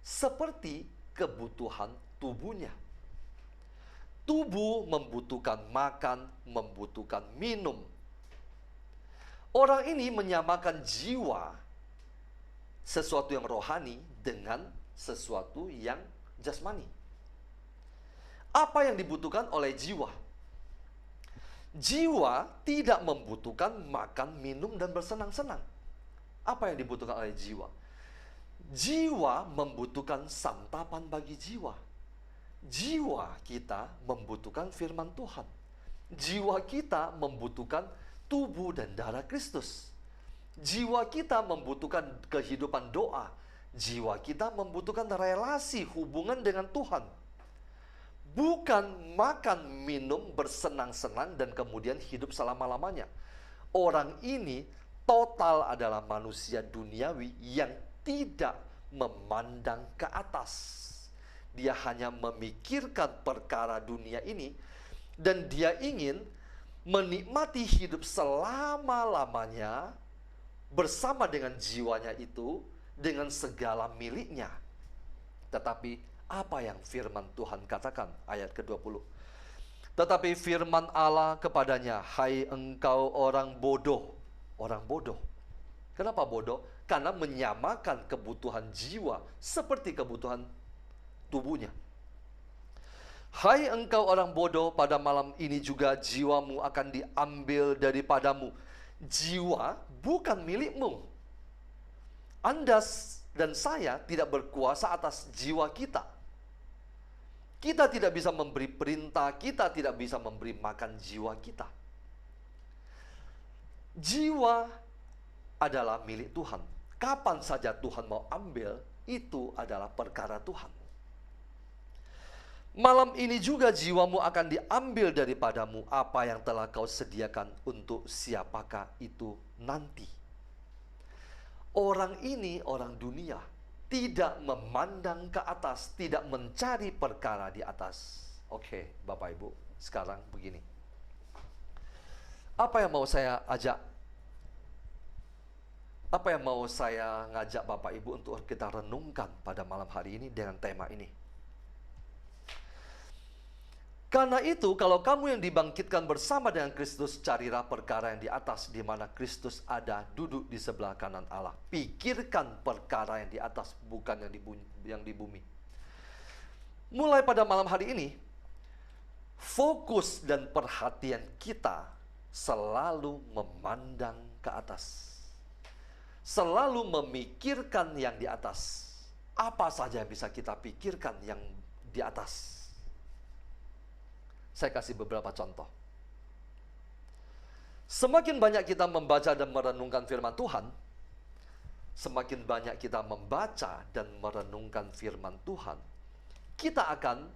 [SPEAKER 5] seperti kebutuhan tubuhnya. Tubuh membutuhkan makan, membutuhkan minum. Orang ini menyamakan jiwa, sesuatu yang rohani, dengan sesuatu yang jasmani. Apa yang dibutuhkan oleh jiwa? Jiwa tidak membutuhkan makan, minum, dan bersenang-senang. Apa yang dibutuhkan oleh jiwa? Jiwa membutuhkan santapan bagi jiwa. Jiwa kita membutuhkan firman Tuhan. Jiwa kita membutuhkan tubuh dan darah Kristus. Jiwa kita membutuhkan kehidupan doa. Jiwa kita membutuhkan relasi hubungan dengan Tuhan. Bukan makan, minum, bersenang-senang, dan kemudian hidup selama-lamanya. Orang ini total adalah manusia duniawi yang tidak memandang ke atas. Dia hanya memikirkan perkara dunia ini, dan dia ingin menikmati hidup selama-lamanya bersama dengan jiwanya itu, dengan segala miliknya. Tetapi apa yang firman Tuhan katakan? Ayat ke-20. Tetapi firman Allah kepadanya, hai engkau orang bodoh. Orang bodoh. Kenapa bodoh? Karena menyamakan kebutuhan jiwa seperti kebutuhan tubuhnya. Hai engkau orang bodoh, pada malam ini juga jiwamu akan diambil daripadamu. Jiwa bukan milikmu. Anda dan saya tidak berkuasa atas jiwa kita. Kita tidak bisa memberi perintah, kita tidak bisa memberi makan jiwa kita. Jiwa adalah milik Tuhan. Kapan saja Tuhan mau ambil, itu adalah perkara Tuhan. Malam ini juga jiwamu akan diambil daripadamu, apa yang telah kau sediakan untuk siapakah itu nanti. Orang ini orang dunia, tidak memandang ke atas, tidak mencari perkara di atas. Oke, Bapak Ibu, sekarang begini. Apa yang mau saya ajak? Apa yang mau saya ngajak Bapak Ibu untuk kita renungkan pada malam hari ini dengan tema ini? Karena itu, kalau kamu yang dibangkitkan bersama dengan Kristus, carilah perkara yang di atas, di mana Kristus ada duduk di sebelah kanan Allah. Pikirkan perkara yang di atas, bukan yang di bumi. Mulai pada malam hari ini, fokus dan perhatian kita selalu memandang ke atas. Selalu memikirkan yang di atas. Apa saja yang bisa kita pikirkan yang di atas? Saya kasih beberapa contoh. Semakin banyak kita membaca dan merenungkan firman Tuhan, semakin banyak kita membaca dan merenungkan firman Tuhan, kita akan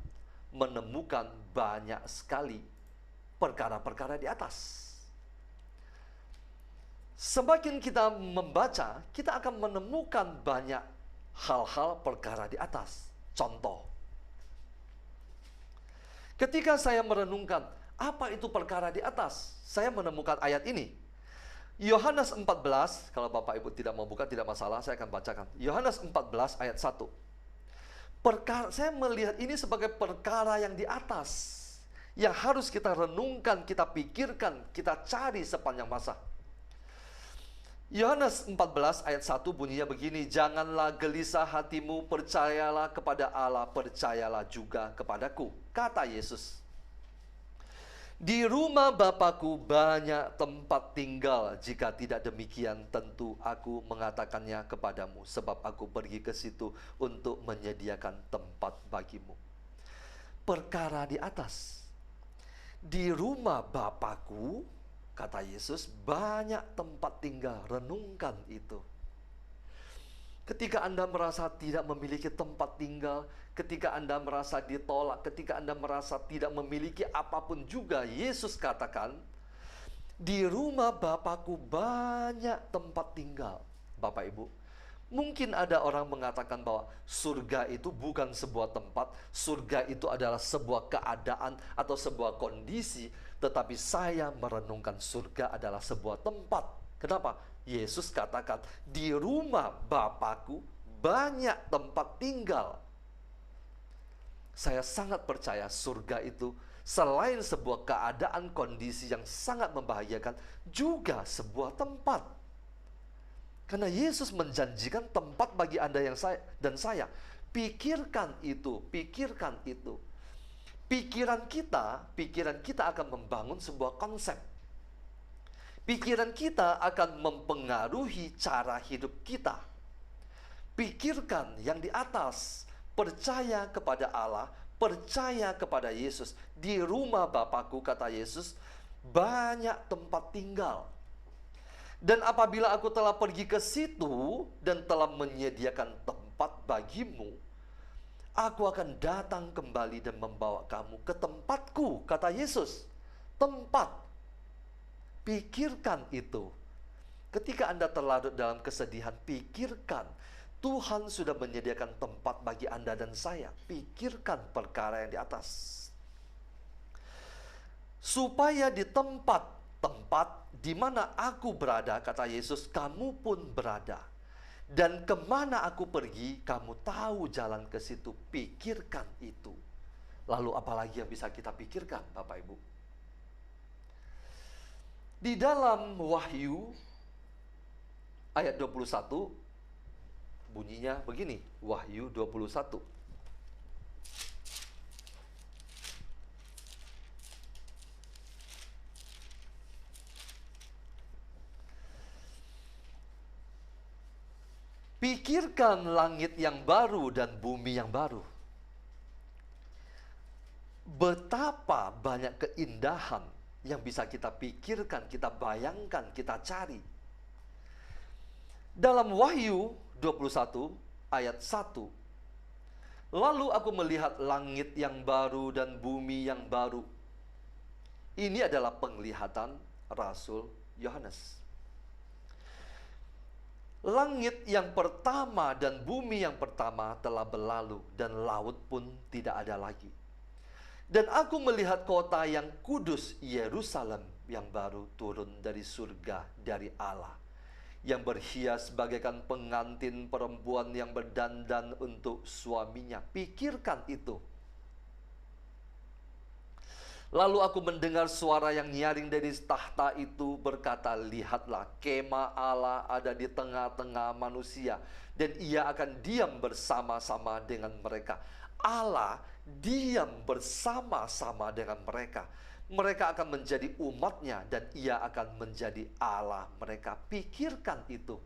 [SPEAKER 5] menemukan banyak sekali perkara-perkara di atas. Semakin kita membaca, kita akan menemukan banyak hal-hal perkara di atas. Contoh, ketika saya merenungkan apa itu perkara di atas, saya menemukan ayat ini. Yohanes 14, kalau Bapak Ibu tidak mau buka tidak masalah, saya akan bacakan. Yohanes 14 ayat 1. Saya melihat ini sebagai perkara yang di atas, yang harus kita renungkan, kita pikirkan, kita cari sepanjang masa. Yohanes 14 ayat 1 bunyinya begini, janganlah gelisah hatimu, percayalah kepada Allah, percayalah juga kepadaku. Kata Yesus, di rumah Bapakku banyak tempat tinggal, jika tidak demikian tentu aku mengatakannya kepadamu, sebab aku pergi ke situ untuk menyediakan tempat bagimu. Perkara di atas, di rumah Bapakku, kata Yesus, banyak tempat tinggal. Renungkan itu. Ketika Anda merasa tidak memiliki tempat tinggal, ketika Anda merasa ditolak, ketika Anda merasa tidak memiliki apapun juga, Yesus katakan, di rumah Bapakku banyak tempat tinggal. Bapak Ibu, mungkin ada orang mengatakan bahwa surga itu bukan sebuah tempat, surga itu adalah sebuah keadaan atau sebuah kondisi. Tetapi saya merenungkan surga adalah sebuah tempat. Kenapa? Yesus katakan, di rumah Bapakku banyak tempat tinggal. Saya sangat percaya surga itu selain sebuah keadaan kondisi yang sangat membahayakan, juga sebuah tempat. Karena Yesus menjanjikan tempat bagi Anda dan saya. Pikirkan itu, pikirkan itu. Pikiran kita akan membangun sebuah konsep. Pikiran kita akan mempengaruhi cara hidup kita. Pikirkan yang di atas, percaya kepada Allah, percaya kepada Yesus. Di rumah Bapakku, kata Yesus, banyak tempat tinggal. Dan apabila aku telah pergi ke situ dan telah menyediakan tempat bagimu, aku akan datang kembali dan membawa kamu ke tempatku, kata Yesus. Tempat. Pikirkan itu. Ketika Anda terlarut dalam kesedihan, pikirkan. Tuhan sudah menyediakan tempat bagi Anda dan saya. Pikirkan perkara yang di atas. Supaya di tempat di mana aku berada, kata Yesus, kamu pun berada. Dan kemana aku pergi, kamu tahu jalan ke situ. Pikirkan itu. Lalu apalagi yang bisa kita pikirkan, Bapak Ibu? Di dalam Wahyu ayat 21 bunyinya begini, Wahyu 21. Pikirkan langit yang baru dan bumi yang baru. Betapa banyak keindahan yang bisa kita pikirkan, kita bayangkan, kita cari. Dalam Wahyu 21 ayat 1. Lalu aku melihat langit yang baru dan bumi yang baru. Ini adalah penglihatan Rasul Yohanes. Langit yang pertama dan bumi yang pertama telah berlalu, dan laut pun tidak ada lagi. Dan aku melihat kota yang kudus, Yerusalem yang baru turun dari surga dari Allah, yang berhias bagaikan pengantin perempuan yang berdandan untuk suaminya. Pikirkan itu. Lalu aku mendengar suara yang nyaring dari tahta itu berkata, lihatlah, kemah Allah ada di tengah-tengah manusia, dan ia akan diam bersama-sama dengan mereka. Allah diam bersama-sama dengan mereka. Mereka akan menjadi umatnya, dan ia akan menjadi Allah mereka. Pikirkan itu.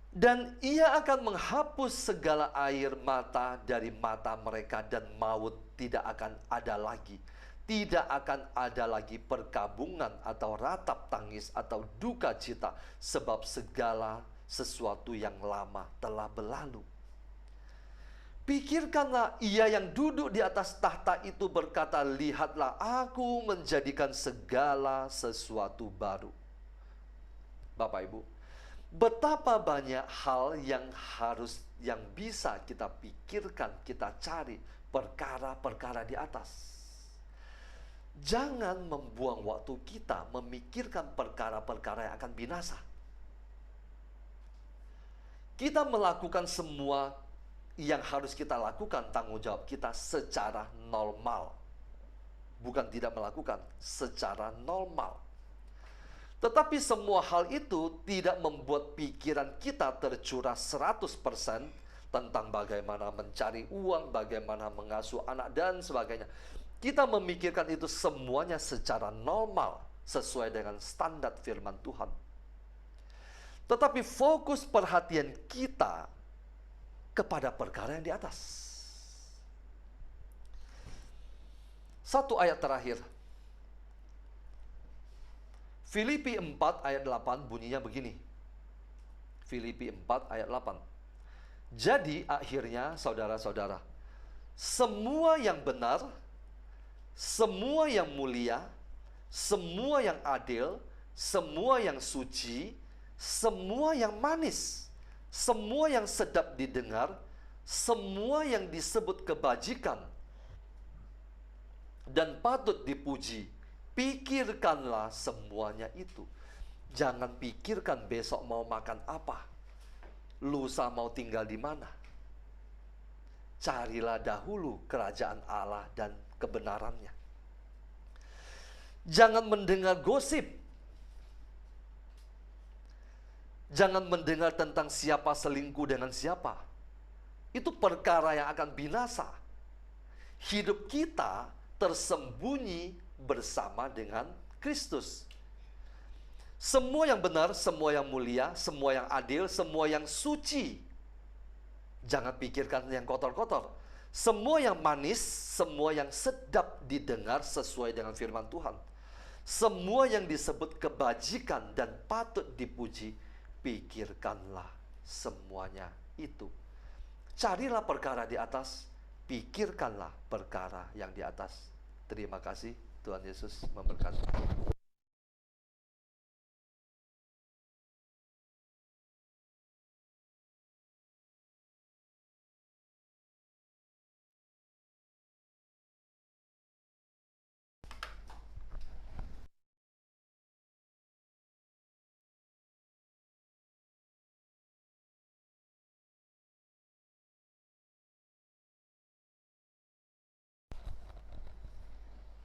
[SPEAKER 5] Dan ia akan menghapus segala air mata dari mata mereka, dan maut tidak akan ada lagi. Tidak akan ada lagi perkabungan atau ratap tangis atau duka cita, sebab segala sesuatu yang lama telah berlalu. Pikirkanlah, ia yang duduk di atas tahta itu berkata, lihatlah, aku menjadikan segala sesuatu baru. Bapak Ibu, betapa banyak hal yang bisa kita pikirkan, kita cari, perkara-perkara di atas. Jangan membuang waktu kita memikirkan perkara-perkara yang akan binasa. Kita melakukan semua yang harus kita lakukan, tanggung jawab kita secara normal. Bukan tidak melakukan, secara normal. Tetapi semua hal itu tidak membuat pikiran kita tercurah 100% tentang bagaimana mencari uang, bagaimana mengasuh anak, dan sebagainya. Kita memikirkan itu semuanya secara normal, sesuai dengan standar firman Tuhan. Tetapi fokus perhatian kita kepada perkara yang di atas. Satu ayat terakhir. Filipi 4 ayat 8 bunyinya begini. Filipi 4 ayat 8. Jadi akhirnya saudara-saudara, semua yang benar, semua yang mulia, semua yang adil, semua yang suci, semua yang manis, semua yang sedap didengar, semua yang disebut kebajikan dan patut dipuji, pikirkanlah semuanya itu. Jangan pikirkan besok mau makan apa, lusa mau tinggal di mana. Carilah dahulu kerajaan Allah dan kebenarannya. Jangan mendengar gosip. Jangan mendengar tentang siapa selingkuh dengan siapa. Itu perkara yang akan binasa. Hidup kita tersembunyi bersama dengan Kristus. Semua yang benar, semua yang mulia, semua yang adil, semua yang suci. Jangan pikirkan yang kotor-kotor. Semua yang manis, semua yang sedap didengar sesuai dengan firman Tuhan. Semua yang disebut kebajikan dan patut dipuji, pikirkanlah semuanya itu. Carilah perkara di atas, pikirkanlah perkara yang di atas. Terima kasih, Tuhan Yesus memberkati.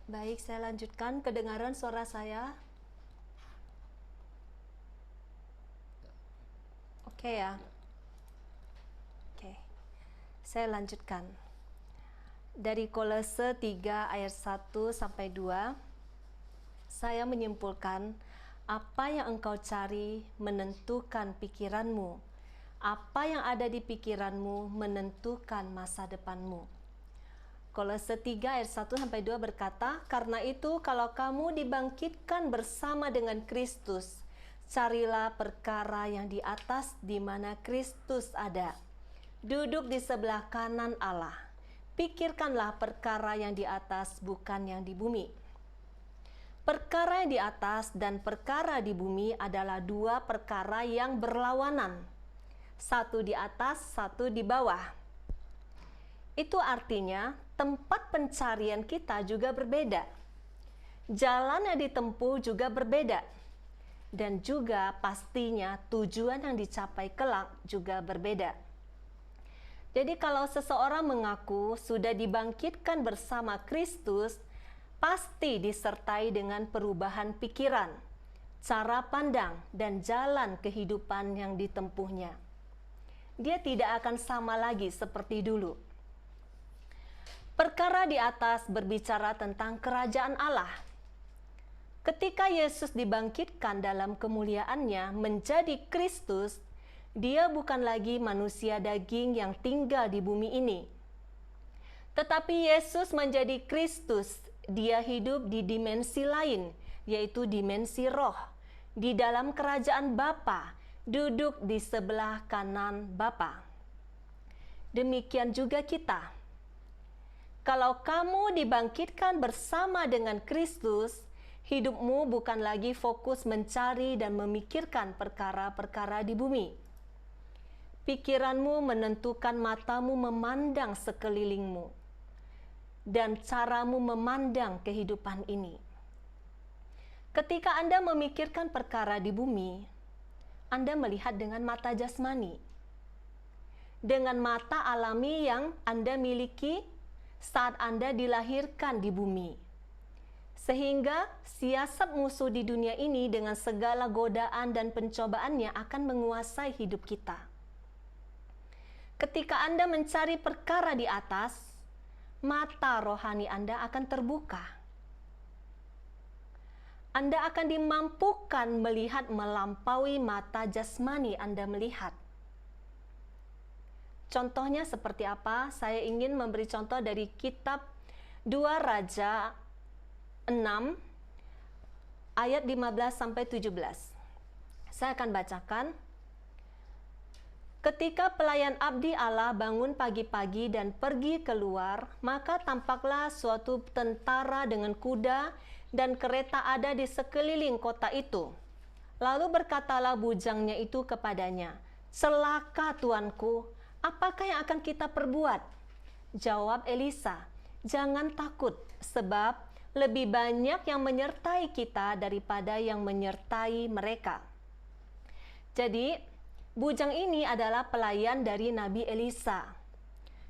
[SPEAKER 2] Baik, saya lanjutkan. Kedengaran suara saya? Oke ya. Oke. Saya lanjutkan. Dari Kolose 3 ayat 1 sampai 2, saya menyimpulkan apa yang engkau cari menentukan pikiranmu. Apa yang ada di pikiranmu menentukan masa depanmu. Kolose 3 ayat 1 sampai 2 berkata, karena itu kalau kamu dibangkitkan bersama dengan Kristus, carilah perkara yang di atas di mana Kristus ada, duduk di sebelah kanan Allah. Pikirkanlah perkara yang di atas, bukan yang di bumi. Perkara yang di atas dan perkara di bumi adalah dua perkara yang berlawanan. Satu di atas, satu di bawah. Itu artinya tempat pencarian kita juga berbeda. Jalan yang ditempuh juga berbeda. Dan juga pastinya tujuan yang dicapai kelak juga berbeda. Jadi kalau seseorang mengaku sudah dibangkitkan bersama Kristus, pasti disertai dengan perubahan pikiran, cara pandang, dan jalan kehidupan yang ditempuhnya. Dia tidak akan sama lagi seperti dulu. Perkara di atas berbicara tentang kerajaan Allah. Ketika Yesus dibangkitkan dalam kemuliaannya menjadi Kristus, Dia bukan lagi manusia daging yang tinggal di bumi ini. Tetapi Yesus menjadi Kristus. Dia hidup di dimensi lain, yaitu dimensi roh, di dalam kerajaan Bapa, duduk di sebelah kanan Bapa. Demikian juga kita. Kalau kamu dibangkitkan bersama dengan Kristus, hidupmu bukan lagi fokus mencari dan memikirkan perkara-perkara di bumi. Pikiranmu menentukan matamu memandang sekelilingmu dan caramu memandang kehidupan ini. Ketika Anda memikirkan perkara di bumi, Anda melihat dengan mata jasmani, dengan mata alami yang Anda miliki saat Anda dilahirkan di bumi. Sehingga siasat musuh di dunia ini dengan segala godaan dan pencobaannya akan menguasai hidup kita. Ketika Anda mencari perkara di atas, mata rohani Anda akan terbuka. Anda akan dimampukan melihat melampaui mata jasmani Anda melihat. Contohnya seperti apa? Saya ingin memberi contoh dari kitab 2 Raja 6 ayat 15-17. Saya akan bacakan. Ketika pelayan abdi Allah bangun pagi-pagi dan pergi keluar, maka tampaklah suatu tentara dengan kuda dan kereta ada di sekeliling kota itu. Lalu berkatalah bujangnya itu kepadanya, "Celaka tuanku, apakah yang akan kita perbuat?" Jawab Elisa, "Jangan takut, sebab lebih banyak yang menyertai kita daripada yang menyertai mereka." Jadi, bujang ini adalah pelayan dari Nabi Elisa.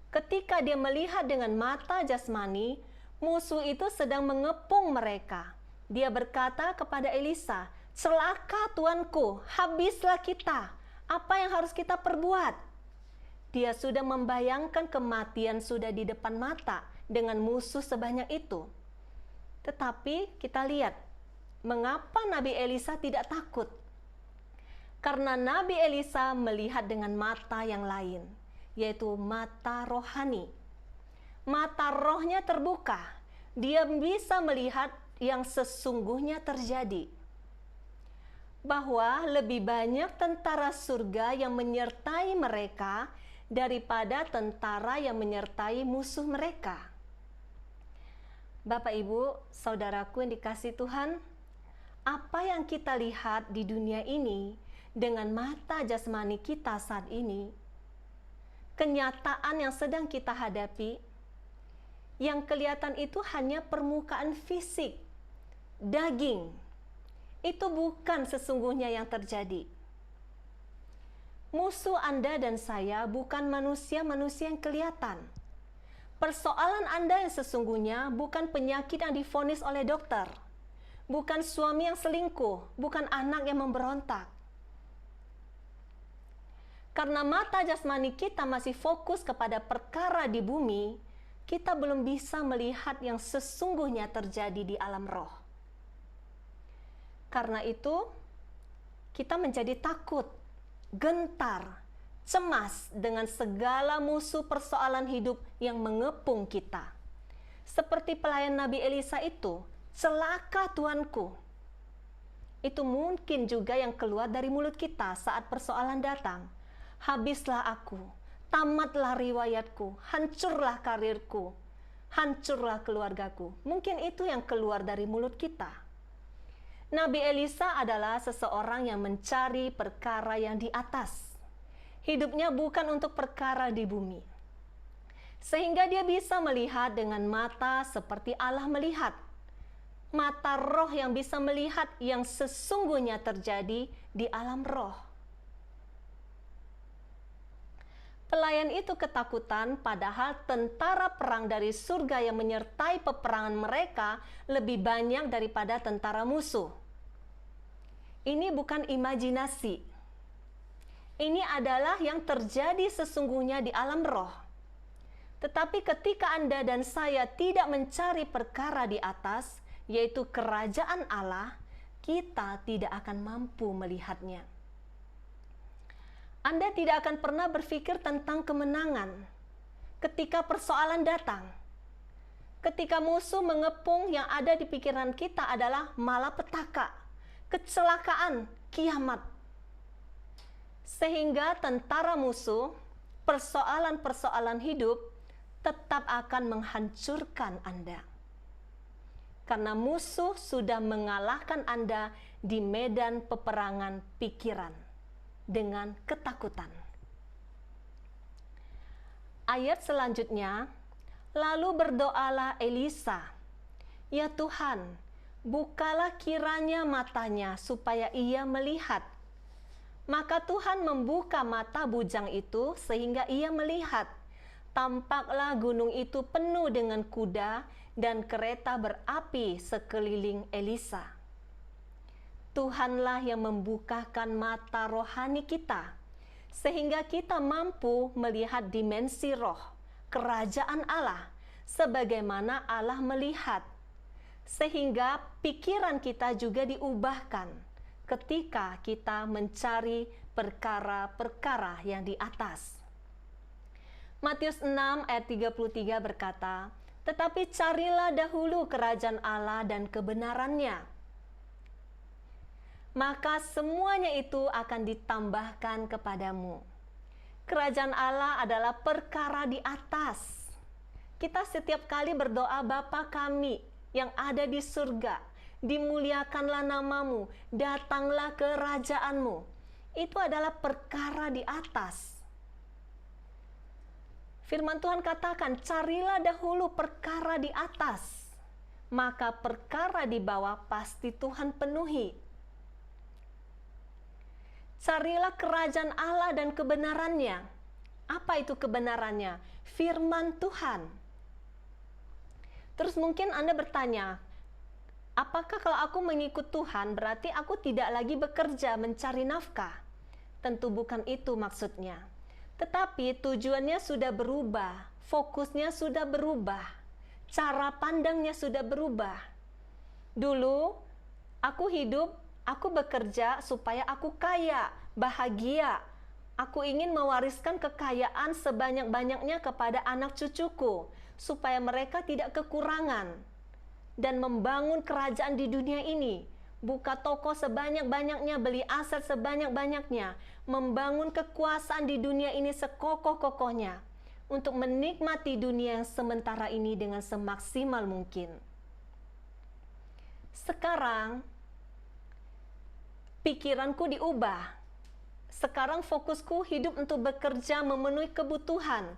[SPEAKER 2] Ketika dia melihat dengan mata jasmani, musuh itu sedang mengepung mereka. Dia berkata kepada Elisa, "Celaka tuanku, habislah kita. Apa yang harus kita perbuat?" Dia sudah membayangkan kematian sudah di depan mata dengan musuh sebanyak itu. Tetapi kita lihat, mengapa Nabi Elisa tidak takut? Karena Nabi Elisa melihat dengan mata yang lain, yaitu mata rohani. Mata rohnya terbuka, dia bisa melihat yang sesungguhnya terjadi. Bahwa lebih banyak tentara surga yang menyertai mereka daripada tentara yang menyertai musuh mereka. Bapak, Ibu, saudaraku yang dikasihi Tuhan, apa yang kita lihat di dunia ini dengan mata jasmani kita saat ini, kenyataan yang sedang kita hadapi, yang kelihatan itu hanya permukaan fisik, daging. Itu bukan sesungguhnya yang terjadi. Musuh Anda dan saya bukan manusia-manusia yang kelihatan. Persoalan Anda yang sesungguhnya bukan penyakit yang divonis oleh dokter, bukan suami yang selingkuh, bukan anak yang memberontak. Karena mata jasmani kita masih fokus kepada perkara di bumi, kita belum bisa melihat yang sesungguhnya terjadi di alam roh. Karena itu, kita menjadi takut, gentar, cemas dengan segala musuh persoalan hidup yang mengepung kita. Seperti pelayan Nabi Elisa itu, "Celaka tuanku." Itu mungkin juga yang keluar dari mulut kita saat persoalan datang. "Habislah aku, tamatlah riwayatku, hancurlah karirku, hancurlah keluargaku. Mungkin itu yang keluar dari mulut kita. Nabi Elisa adalah seseorang yang mencari perkara yang di atas. Hidupnya bukan untuk perkara di bumi. Sehingga dia bisa melihat dengan mata seperti Allah melihat. Mata roh yang bisa melihat yang sesungguhnya terjadi di alam roh. Pelayan itu ketakutan, padahal tentara perang dari surga yang menyertai peperangan mereka lebih banyak daripada tentara musuh. Ini bukan imajinasi. Ini adalah yang terjadi sesungguhnya di alam roh. Tetapi ketika Anda dan saya tidak mencari perkara di atas, yaitu kerajaan Allah, kita tidak akan mampu melihatnya. Anda tidak akan pernah berpikir tentang kemenangan ketika persoalan datang. Ketika musuh mengepung, yang ada di pikiran kita adalah malapetaka, kecelakaan, kiamat. Sehingga tentara musuh, persoalan-persoalan hidup tetap akan menghancurkan Anda. Karena musuh sudah mengalahkan Anda di medan peperangan pikiran dengan ketakutan. Ayat selanjutnya, lalu berdoalah Elisa, "Ya Tuhan, bukalah kiranya matanya supaya ia melihat." Maka Tuhan membuka mata bujang itu sehingga ia melihat. Tampaklah gunung itu penuh dengan kuda dan kereta berapi sekeliling Elisa. Tuhanlah yang membukakan mata rohani kita, sehingga kita mampu melihat dimensi roh, kerajaan Allah, sebagaimana Allah melihat. Sehingga pikiran kita juga diubahkan ketika kita mencari perkara-perkara yang di atas. Matius 6 ayat 33 berkata, "Tetapi carilah dahulu kerajaan Allah dan kebenarannya, maka semuanya itu akan ditambahkan kepadamu." Kerajaan Allah adalah perkara di atas. Kita setiap kali berdoa, "Bapa kami yang ada di surga, dimuliakanlah namamu, datanglah kerajaanmu." Itu adalah perkara di atas. Firman Tuhan katakan, carilah dahulu perkara di atas, maka perkara di bawah pasti Tuhan penuhi. Carilah kerajaan Allah dan kebenarannya. Apa itu kebenarannya? Firman Tuhan. Terus mungkin Anda bertanya, apakah kalau aku mengikut Tuhan berarti aku tidak lagi bekerja mencari nafkah? Tentu bukan itu maksudnya. Tetapi tujuannya sudah berubah, fokusnya sudah berubah, cara pandangnya sudah berubah. Dulu, aku hidup, aku bekerja supaya aku kaya, bahagia. Aku ingin mewariskan kekayaan sebanyak-banyaknya kepada anak cucuku, supaya mereka tidak kekurangan. Dan membangun kerajaan di dunia ini, buka toko sebanyak-banyaknya, beli aset sebanyak-banyaknya, membangun kekuasaan di dunia ini sekokoh-kokohnya, untuk menikmati dunia yang sementara ini dengan semaksimal mungkin. Sekarang, pikiranku diubah. Sekarang fokusku hidup untuk bekerja memenuhi kebutuhan,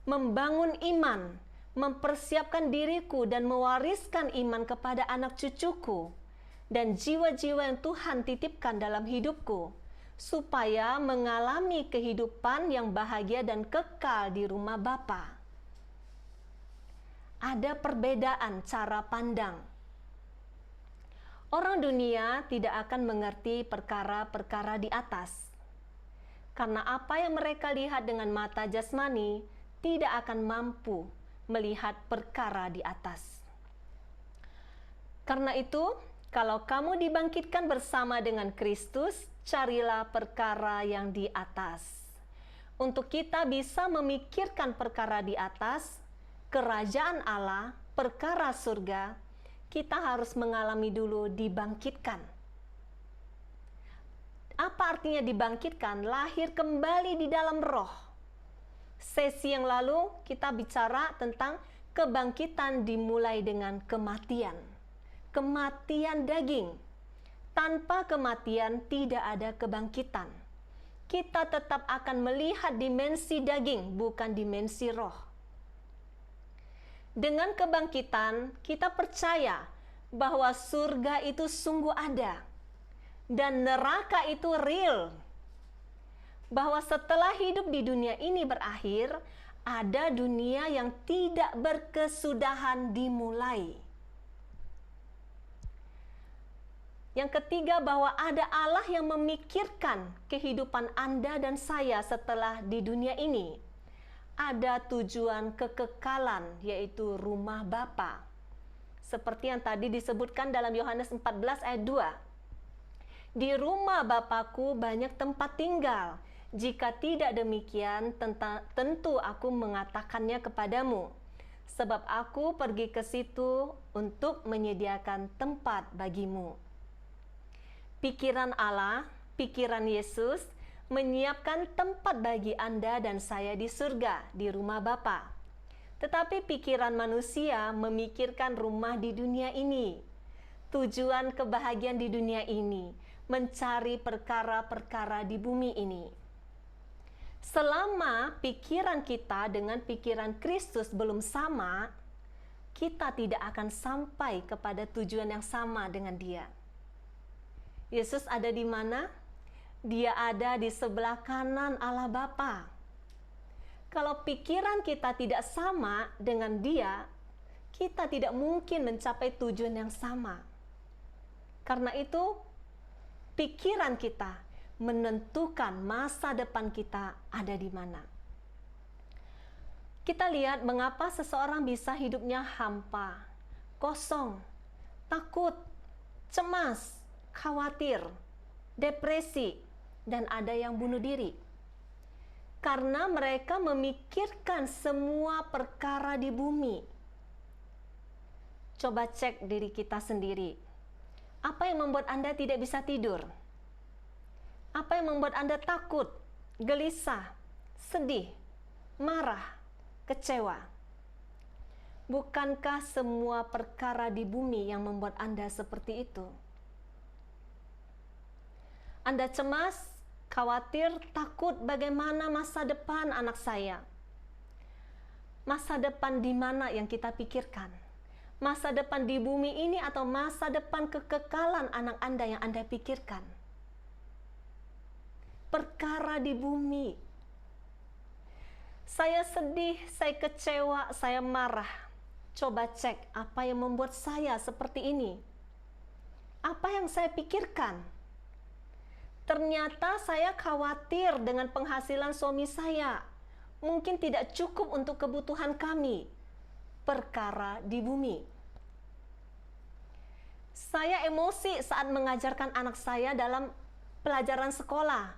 [SPEAKER 2] membangun iman, mempersiapkan diriku dan mewariskan iman kepada anak cucuku, dan jiwa-jiwa yang Tuhan titipkan dalam hidupku, supaya mengalami kehidupan yang bahagia dan kekal di rumah Bapa. Ada perbedaan cara pandang. Orang dunia tidak akan mengerti perkara-perkara di atas, karena apa yang mereka lihat dengan mata jasmani tidak akan mampu melihat perkara di atas. Karena itu, kalau kamu dibangkitkan bersama dengan Kristus, carilah perkara yang di atas. Untuk kita bisa memikirkan perkara di atas, kerajaan Allah, perkara surga, kita harus mengalami dulu dibangkitkan. Apa artinya dibangkitkan? Lahir kembali di dalam roh. Sesi yang lalu kita bicara tentang kebangkitan dimulai dengan kematian. Kematian daging. Tanpa kematian tidak ada kebangkitan. Kita tetap akan melihat dimensi daging, bukan dimensi roh. Dengan kebangkitan, kita percaya bahwa surga itu sungguh ada dan neraka itu real. Bahwa setelah hidup di dunia ini berakhir, ada dunia yang tidak berkesudahan dimulai. Yang ketiga, bahwa ada Allah yang memikirkan kehidupan Anda dan saya setelah di dunia ini. Ada tujuan kekekalan, yaitu rumah Bapa. Seperti yang tadi disebutkan dalam Yohanes 14 ayat 2. Di rumah Bapakku banyak tempat tinggal. Jika tidak demikian, tentu aku mengatakannya kepadamu. Sebab aku pergi ke situ untuk menyediakan tempat bagimu. Pikiran Allah, pikiran Yesus, menyiapkan tempat bagi Anda dan saya di surga, di rumah Bapa. Tetapi pikiran manusia memikirkan rumah di dunia ini. Tujuan kebahagiaan di dunia ini, mencari perkara-perkara di bumi ini. Selama pikiran kita dengan pikiran Kristus belum sama, kita tidak akan sampai kepada tujuan yang sama dengan Dia. Yesus ada di mana? Dia ada di sebelah kanan Allah Bapa. Kalau pikiran kita tidak sama dengan Dia, kita tidak mungkin mencapai tujuan yang sama. Karena itu, pikiran kita menentukan masa depan kita ada di mana. Kita lihat mengapa seseorang bisa hidupnya hampa, kosong, takut, cemas, khawatir, depresi, dan ada yang bunuh diri. Karena mereka memikirkan semua perkara di bumi. Coba cek diri kita sendiri. Apa yang membuat Anda tidak bisa tidur? Apa yang membuat Anda takut, gelisah, sedih, marah, kecewa? Bukankah semua perkara di bumi yang membuat Anda seperti itu? Anda cemas, khawatir, takut bagaimana masa depan anak saya? Masa depan di mana yang kita pikirkan? Masa depan di bumi ini atau masa depan kekekalan anak Anda yang Anda pikirkan? Perkara di bumi. Saya sedih, saya kecewa, saya marah. Coba cek apa yang membuat saya seperti ini. Apa yang saya pikirkan? Ternyata saya khawatir dengan penghasilan suami saya. Mungkin tidak cukup untuk kebutuhan kami. Perkara di bumi. Saya emosi saat mengajarkan anak saya dalam pelajaran sekolah.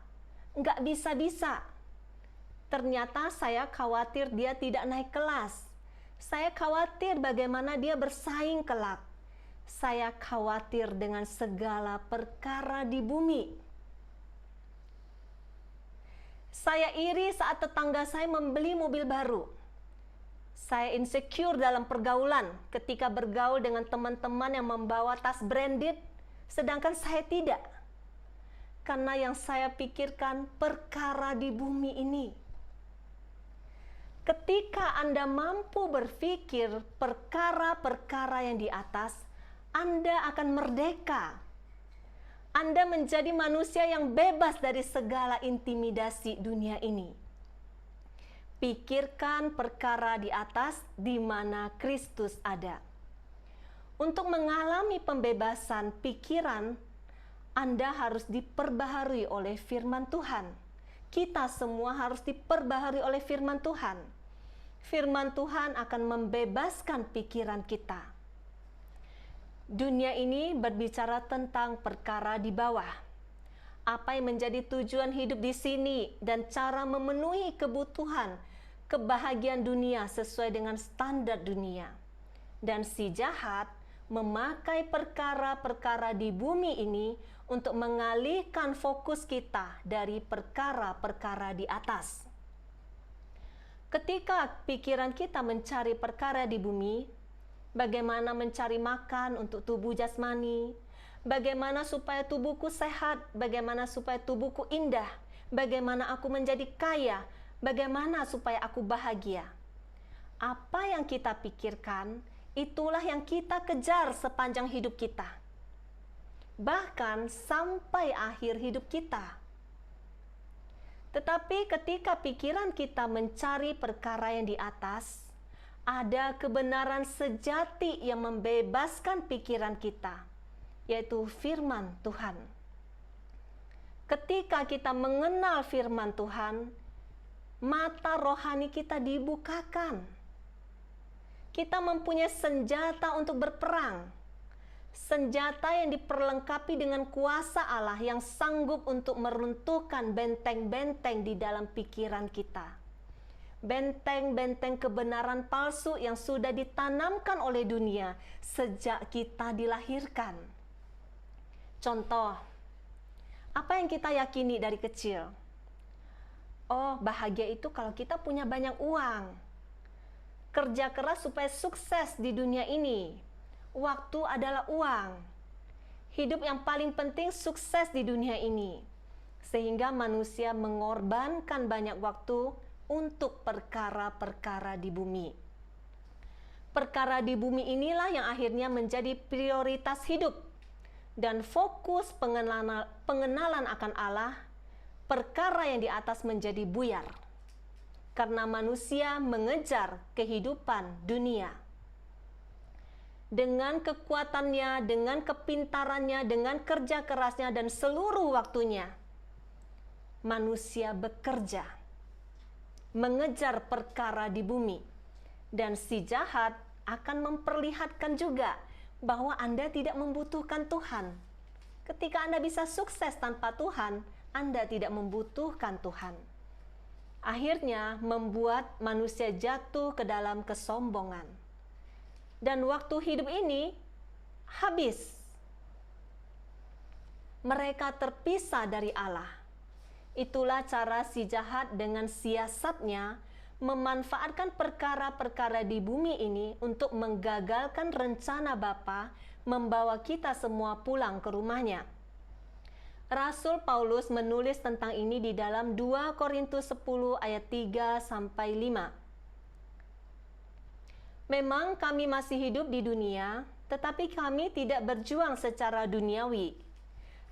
[SPEAKER 2] Nggak bisa-bisa. Ternyata saya khawatir dia tidak naik kelas. Saya khawatir bagaimana dia bersaing kelak. Saya khawatir dengan segala perkara di bumi. Saya iri saat tetangga saya membeli mobil baru. Saya insecure dalam pergaulan ketika bergaul dengan teman-teman yang membawa tas branded, sedangkan saya tidak. Karena yang saya pikirkan perkara di bumi ini. Ketika Anda mampu berpikir perkara-perkara yang di atas, Anda akan merdeka. Anda menjadi manusia yang bebas dari segala intimidasi dunia ini. Pikirkan perkara di atas di mana Kristus ada. Untuk mengalami pembebasan pikiran, Anda harus diperbaharui oleh firman Tuhan. Kita semua harus diperbaharui oleh firman Tuhan. Firman Tuhan akan membebaskan pikiran kita. Dunia ini berbicara tentang perkara di bawah. Apa yang menjadi tujuan hidup di sini dan cara memenuhi kebutuhan, kebahagiaan dunia sesuai dengan standar dunia. Dan si jahat memakai perkara-perkara di bumi ini untuk mengalihkan fokus kita dari perkara-perkara di atas. Ketika pikiran kita mencari perkara di bumi, bagaimana mencari makan untuk tubuh jasmani, bagaimana supaya tubuhku sehat, bagaimana supaya tubuhku indah, bagaimana aku menjadi kaya, bagaimana supaya aku bahagia. Apa yang kita pikirkan, itulah yang kita kejar sepanjang hidup kita. Bahkan sampai akhir hidup kita. Tetapi ketika pikiran kita mencari perkara yang di atas, ada kebenaran sejati yang membebaskan pikiran kita, yaitu firman Tuhan. Ketika kita mengenal firman Tuhan, mata rohani kita dibukakan. Kita mempunyai senjata untuk berperang. Senjata yang diperlengkapi dengan kuasa Allah yang sanggup untuk meruntuhkan benteng-benteng di dalam pikiran kita. Benteng-benteng kebenaran palsu yang sudah ditanamkan oleh dunia sejak kita dilahirkan. Contoh, apa yang kita yakini dari kecil? Oh, bahagia itu kalau kita punya banyak uang. Kerja keras supaya sukses di dunia ini. Waktu adalah uang. Hidup yang paling penting sukses di dunia ini. Sehingga manusia mengorbankan banyak waktu untuk perkara-perkara di bumi. Perkara di bumi inilah yang akhirnya menjadi prioritas hidup. Dan fokus pengenalan akan Allah, perkara yang di atas menjadi buyar. Karena manusia mengejar kehidupan dunia. Dengan kekuatannya, dengan kepintarannya, dengan kerja kerasnya, dan seluruh waktunya, manusia bekerja, mengejar perkara di bumi. Dan si jahat akan memperlihatkan juga bahwa Anda tidak membutuhkan Tuhan. Ketika Anda bisa sukses tanpa Tuhan, Anda tidak membutuhkan Tuhan. Akhirnya membuat manusia jatuh ke dalam kesombongan. Dan waktu hidup ini habis. Mereka terpisah dari Allah. Itulah cara si jahat dengan siasatnya memanfaatkan perkara-perkara di bumi ini untuk menggagalkan rencana Bapa membawa kita semua pulang ke rumahnya. Rasul Paulus menulis tentang ini di dalam 2 Korintus 10 ayat 3 sampai 5. Memang kami masih hidup di dunia, tetapi kami tidak berjuang secara duniawi.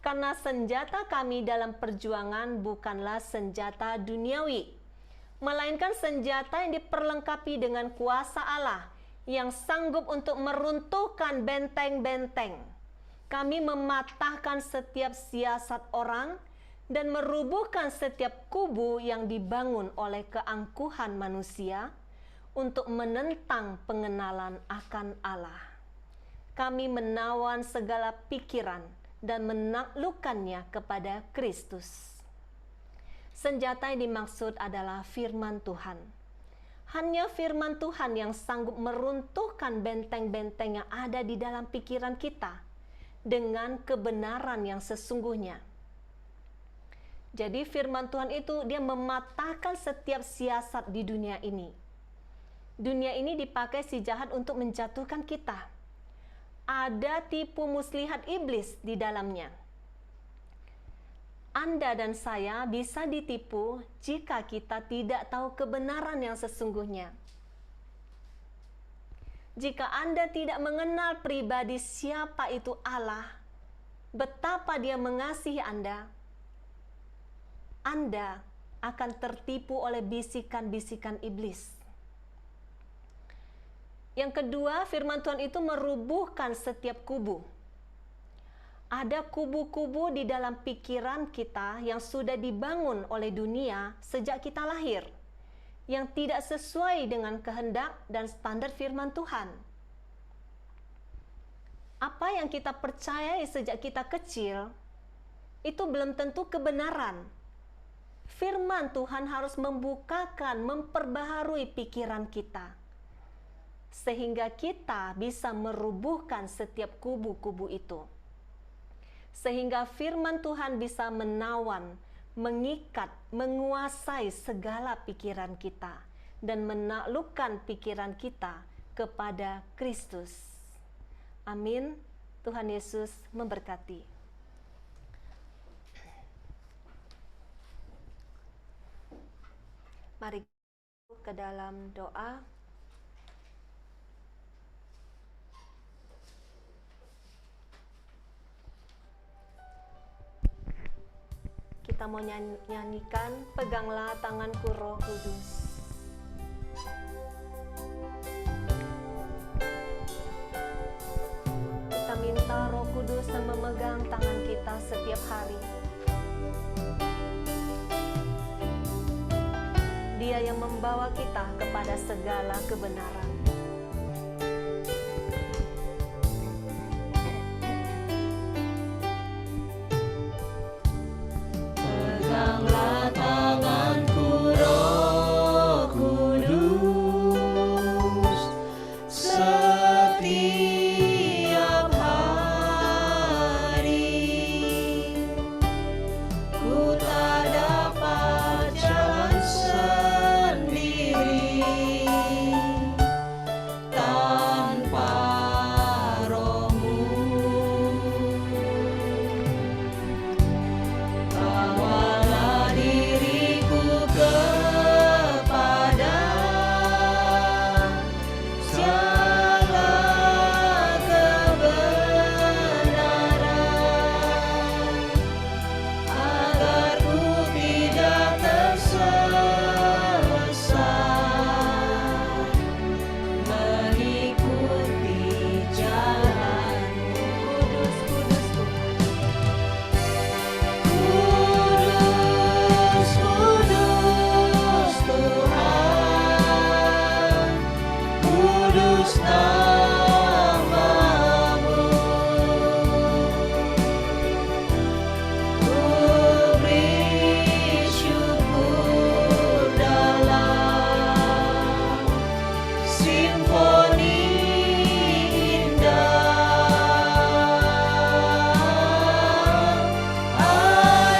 [SPEAKER 2] Karena senjata kami dalam perjuangan bukanlah senjata duniawi, melainkan senjata yang diperlengkapi dengan kuasa Allah yang sanggup untuk meruntuhkan benteng-benteng. Kami mematahkan setiap siasat orang dan merubuhkan setiap kubu yang dibangun oleh keangkuhan manusia untuk menentang pengenalan akan Allah. Kami menawan segala pikiran dan menaklukkannya kepada Kristus. Senjata yang dimaksud adalah firman Tuhan. Hanya firman Tuhan yang sanggup meruntuhkan benteng-benteng yang ada di dalam pikiran kita dengan kebenaran yang sesungguhnya. Jadi firman Tuhan itu dia mematahkan setiap siasat di dunia ini. Dunia ini dipakai si jahat untuk menjatuhkan kita. Ada tipu muslihat iblis di dalamnya. Anda dan saya bisa ditipu jika kita tidak tahu kebenaran yang sesungguhnya. Jika Anda tidak mengenal pribadi siapa itu Allah, betapa Dia mengasihi Anda akan tertipu oleh bisikan-bisikan iblis. Yang kedua, firman Tuhan itu merubuhkan setiap kubu. Ada kubu-kubu di dalam pikiran kita yang sudah dibangun oleh dunia sejak kita lahir, yang tidak sesuai dengan kehendak dan standar firman Tuhan. Apa yang kita percayai sejak kita kecil, itu belum tentu kebenaran. Firman Tuhan harus membukakan, memperbaharui pikiran kita, sehingga kita bisa merubuhkan setiap kubu-kubu itu. Sehingga firman Tuhan bisa menawan, mengikat, menguasai segala pikiran kita dan menaklukkan pikiran kita kepada Kristus. Amin. Tuhan Yesus memberkati. Mari ke dalam doa. Kita mau nyanyikan Peganglah Tanganku Roh Kudus. Kita minta Roh Kudus yang memegang tangan kita setiap hari. Dia yang membawa kita kepada segala kebenaran.
[SPEAKER 3] Peganglah tanganku Roh Kudus, setiap hari ku tak dapat jalan sendiri tanpa Roh-Mu. Bawalah diriku kepada jalan kebenaran, agar ku tidak tersesat mengikuti jalan-Mu. Kudus, kudus Tuhan, kudus nama-Mu. Ku beri syukur dalam simfoni indah.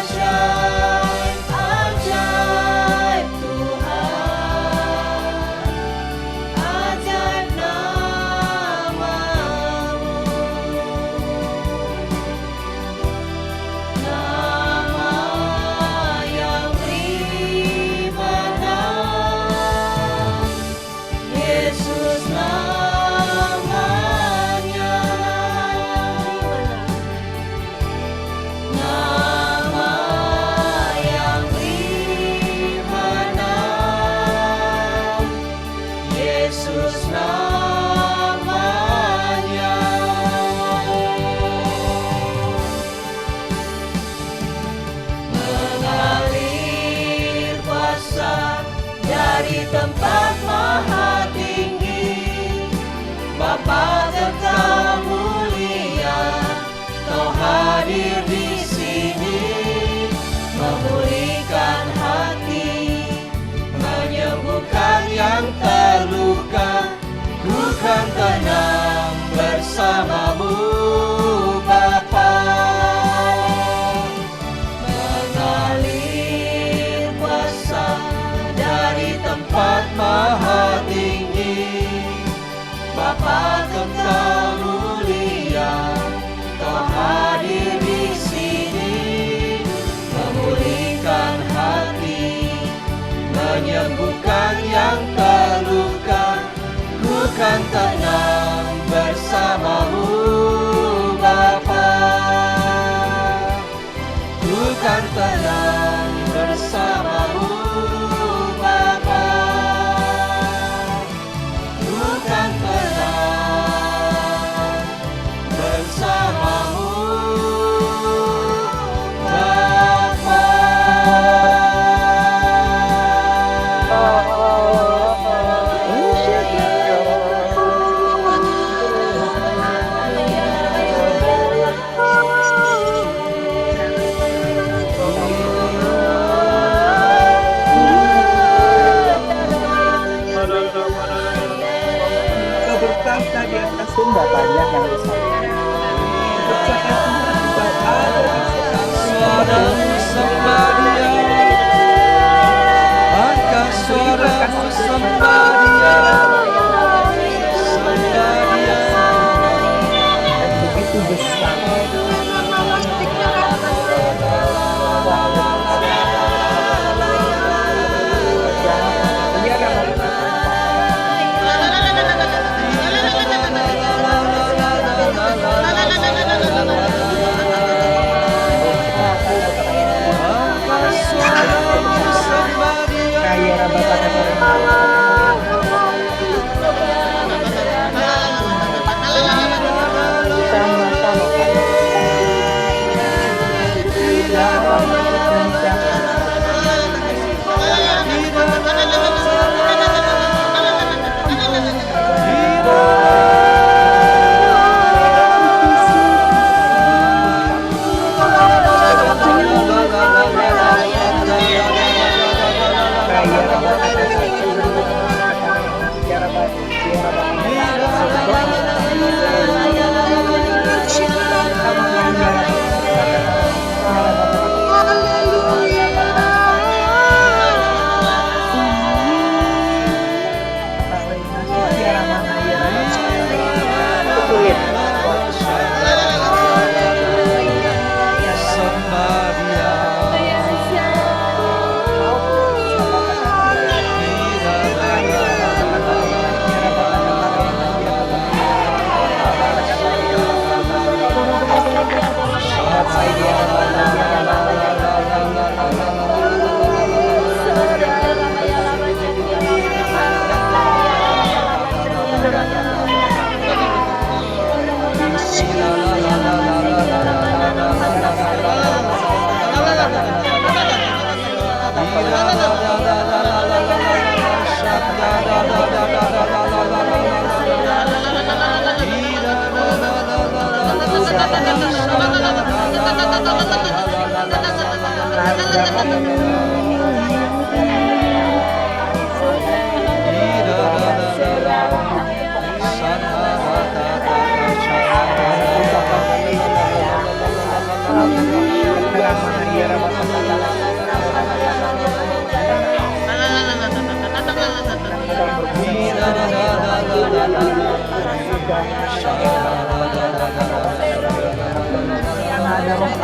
[SPEAKER 3] Ajaib, ajaib Tuhan, ajaib nama-Mu. Nama yang beri menang, Yesus namanya. Nama yang beri menang, Yesus namanya. Mengalir kuasa dari tempat maha tinggi, Bapa Kekal mulia, Kau hadir di sini, memulihkan hati, menyembuhkan yang terluka. Ku kan tenang bersama-Mu, Bapa. Mengalir kuasa dari tempat maha tinggi, Bapa Kekal mulia, Kau hadir di sini, memulihkan hati, menyembuhkan yang terluka. Ku kan tenang bersama-Mu, Bapa. Ku kan tenang bersama-Mu, Bapa. Ku kan tenang bersama-Mu, Bapa.
[SPEAKER 4] Kau bertahta di atas sumber banyak yang besar. Percaya Tuhan Kau ada di
[SPEAKER 5] Suaramu sembah Dia, angkat suaramu sembah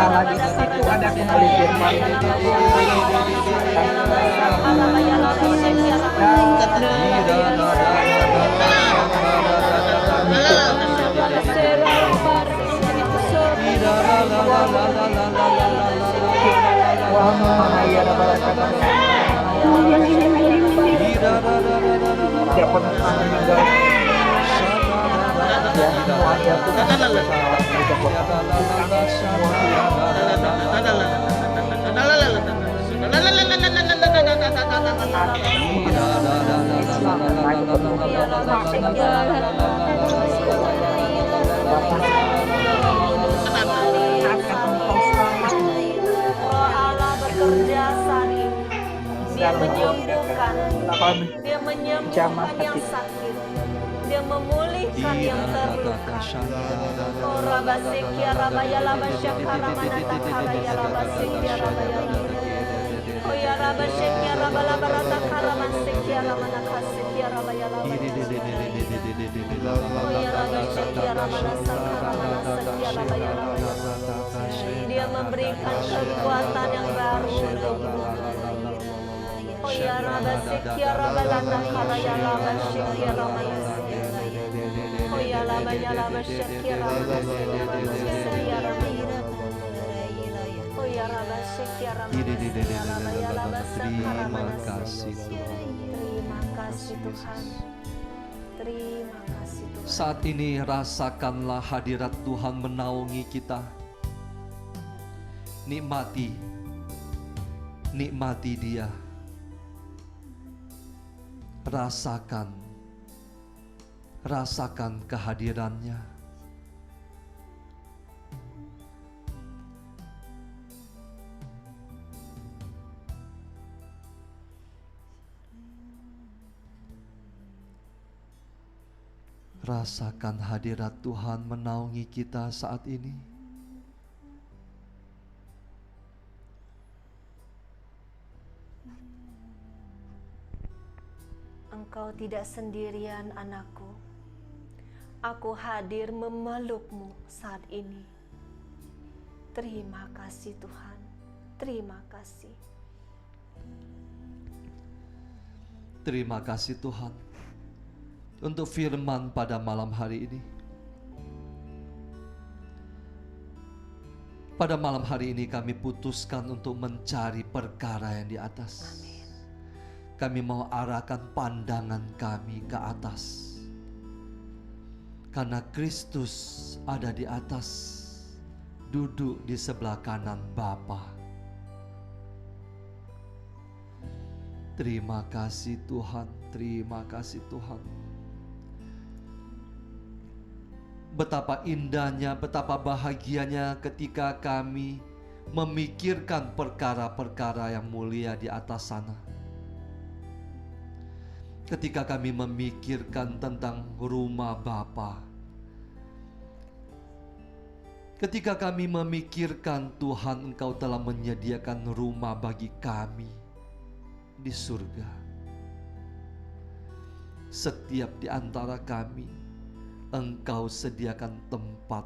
[SPEAKER 4] Allah di situ ada kembali firman. Tidak pernah meninggal. Ya, semuanya Tuhan tidak pernah
[SPEAKER 2] Allah bekerja saat ini. Dia menyembuhkan, dia menyembuhkan yang sakit, dia memulihkan yang terluka. Oh Rabasekia Rabaya Labashaka Ramanata Karaya Rabasekia Rabaya Labaya. Oh ya Rabasekia Rabalabarata Karamasekia Ramanaka Sekia Rabaya Labaya. Oh ya Rabasekia Ramanasa Karamanasa Rabaya Labaya. Dia memberikan kekuatan yang baru untukmu. Oh ya Rabasekia Rabalata Karaya Rabasekia Ramanasa. Oh ya Labaya Labashekia Ramanasa Rabaya Rabaya. Oh ya Rabasekia Ramanasa Rabaya Labasa Karamanasa. Terima kasih Tuhan. Terima kasih Tuhan.
[SPEAKER 5] Saat ini rasakanlah hadirat Tuhan menaungi kita. Nikmati Dia. Rasakan kehadirannya. Rasakan hadirat Tuhan menaungi kita saat ini.
[SPEAKER 2] Engkau tidak sendirian anakku. Aku hadir memelukmu saat ini. Terima kasih Tuhan. Terima kasih.
[SPEAKER 5] Terima kasih Tuhan untuk firman pada malam hari ini. Pada malam hari ini kami putuskan untuk mencari perkara yang di atas.
[SPEAKER 2] Amin.
[SPEAKER 5] Kami mau arahkan pandangan kami ke atas. Karena Kristus ada di atas, duduk di sebelah kanan Bapa. Terima kasih Tuhan, terima kasih Tuhan. Betapa indahnya, betapa bahagianya ketika kami memikirkan perkara-perkara yang mulia di atas sana. Ketika kami memikirkan tentang rumah Bapa. Ketika kami memikirkan Tuhan, Engkau telah menyediakan rumah bagi kami di surga. Setiap di antara kami, Engkau sediakan tempat.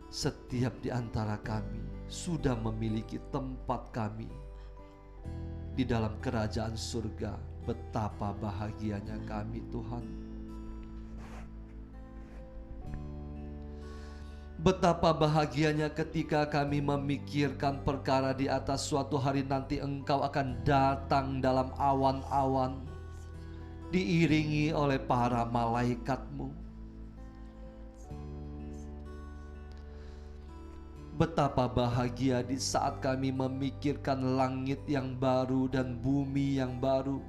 [SPEAKER 5] Setiap di antara kami sudah memiliki tempat kami di dalam kerajaan surga. Betapa bahagianya kami Tuhan. Betapa bahagianya ketika kami memikirkan perkara di atas. Suatu hari nanti Engkau akan datang dalam awan-awan, diiringi oleh para malaikat-Mu. Betapa bahagia di saat kami memikirkan langit yang baru dan bumi yang baru.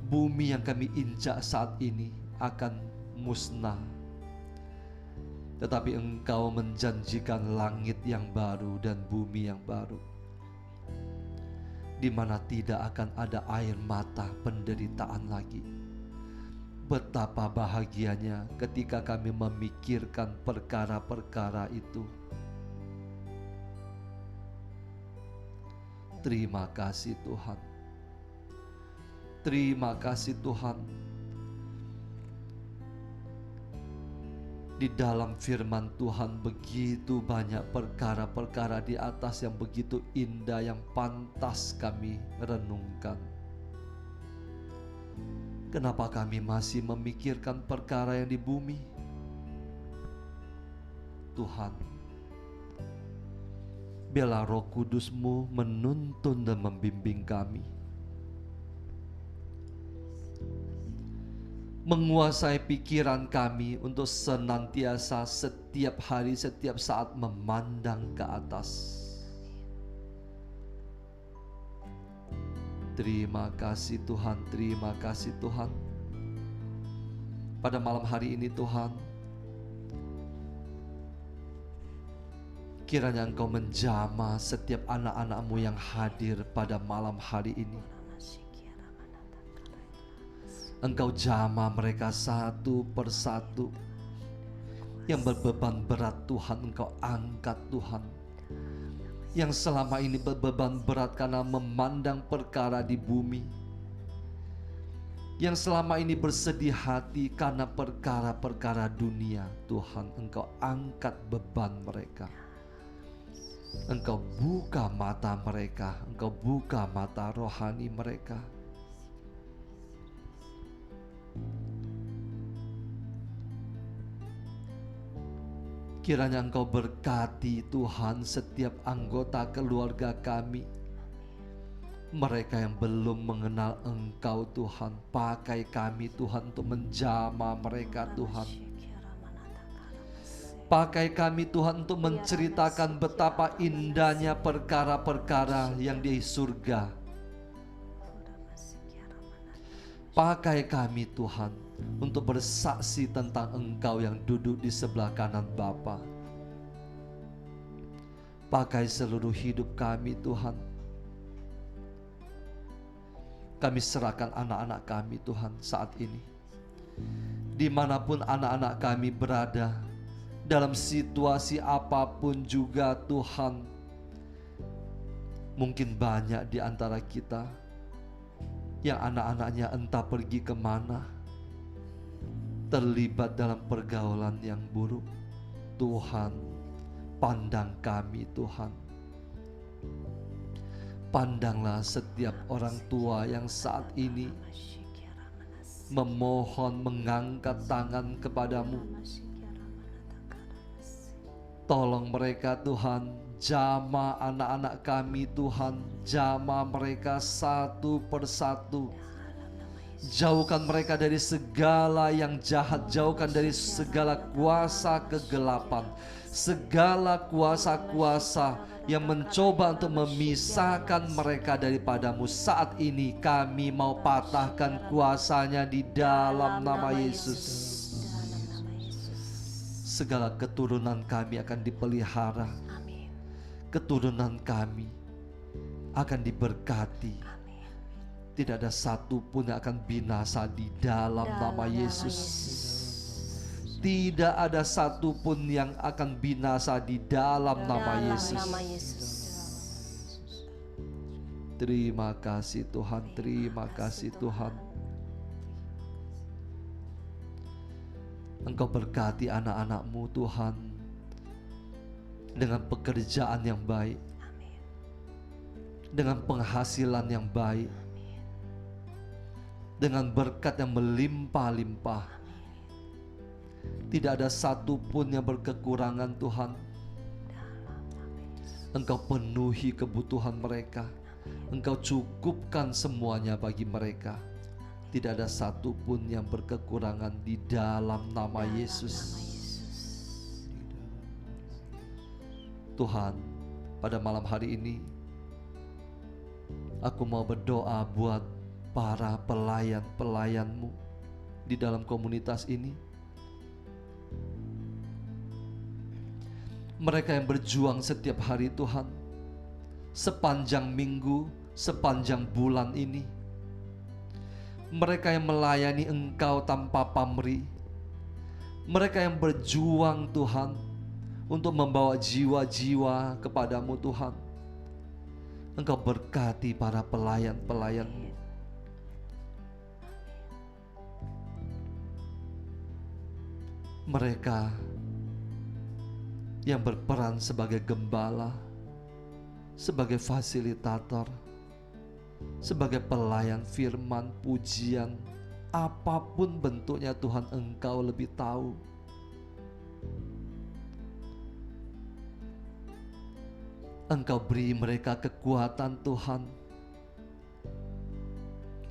[SPEAKER 5] Bumi yang kami injak saat ini akan musnah. Tetapi Engkau menjanjikan langit yang baru dan bumi yang baru, di mana tidak akan ada air mata penderitaan lagi. Betapa bahagianya ketika kami memikirkan perkara-perkara itu. Terima kasih Tuhan. Terima kasih Tuhan. Di dalam firman Tuhan begitu banyak perkara-perkara di atas yang begitu indah, yang pantas kami renungkan. Kenapa kami masih memikirkan perkara yang di bumi? Tuhan, biarlah Roh Kudus-Mu menuntun dan membimbing kami, menguasai pikiran kami untuk senantiasa setiap hari, setiap saat memandang ke atas. Terima kasih Tuhan, terima kasih Tuhan. Pada malam hari ini Tuhan, kiranya Engkau menjamah setiap anak-anak-Mu yang hadir pada malam hari ini. Engkau jamah mereka satu persatu. Yang berbeban berat Tuhan, Engkau angkat Tuhan. Yang selama ini berbeban berat karena memandang perkara di bumi. Yang selama ini bersedih hati karena perkara-perkara dunia. Tuhan, Engkau angkat beban mereka. Engkau buka mata mereka, Engkau buka mata rohani mereka. Kiranya Engkau berkati Tuhan setiap anggota keluarga kami. Mereka yang belum mengenal Engkau Tuhan, pakai kami Tuhan untuk menjamah mereka Tuhan. Pakai kami Tuhan untuk menceritakan betapa indahnya perkara-perkara yang di surga. Pakai kami Tuhan untuk bersaksi tentang Engkau yang duduk di sebelah kanan Bapa. Pakai seluruh hidup kami Tuhan. Kami serahkan anak-anak kami Tuhan saat ini. Dimanapun anak-anak kami berada, dalam situasi apapun juga Tuhan. Mungkin banyak di antara kita yang anak-anaknya entah pergi kemana, terlibat dalam pergaulan yang buruk. Tuhan, pandang kami Tuhan. Pandanglah setiap orang tua yang saat ini memohon, mengangkat tangan kepadamu. Tolong mereka Tuhan, jamah anak-anak kami Tuhan, jamah mereka satu persatu. Jauhkan mereka dari segala yang jahat, jauhkan dari segala kuasa kegelapan, segala kuasa-kuasa yang mencoba untuk memisahkan mereka daripadamu. Saat ini kami mau patahkan kuasanya di dalam nama Yesus. Segala keturunan kami akan dipelihara. Keturunan kami akan diberkati. Tidak ada satu pun yang akan binasa di dalam nama Yesus. Tidak ada satu pun yang akan binasa di dalam nama Yesus. Terima kasih Tuhan, terima kasih Tuhan. Engkau berkati anak-anak-Mu Tuhan dengan pekerjaan yang baik, dengan penghasilan yang baik, dengan berkat yang melimpah-limpah. Tidak ada satu pun yang berkekurangan Tuhan. Engkau penuhi kebutuhan mereka. Engkau cukupkan semuanya bagi mereka. Tidak ada satu pun yang berkekurangan di dalam nama Yesus. Tuhan, pada malam hari ini aku mau berdoa buat para pelayan-pelayan-Mu di dalam komunitas ini. Mereka yang berjuang setiap hari Tuhan, sepanjang minggu, sepanjang bulan ini. Mereka yang melayani Engkau tanpa pamrih. Mereka yang berjuang Tuhan untuk membawa jiwa-jiwa kepadamu Tuhan. Engkau berkati para pelayan-pelayan-Mu. Mereka yang berperan sebagai gembala, sebagai fasilitator, sebagai pelayan firman, pujian, apapun bentuknya Tuhan, Engkau lebih tahu. Engkau beri mereka kekuatan Tuhan.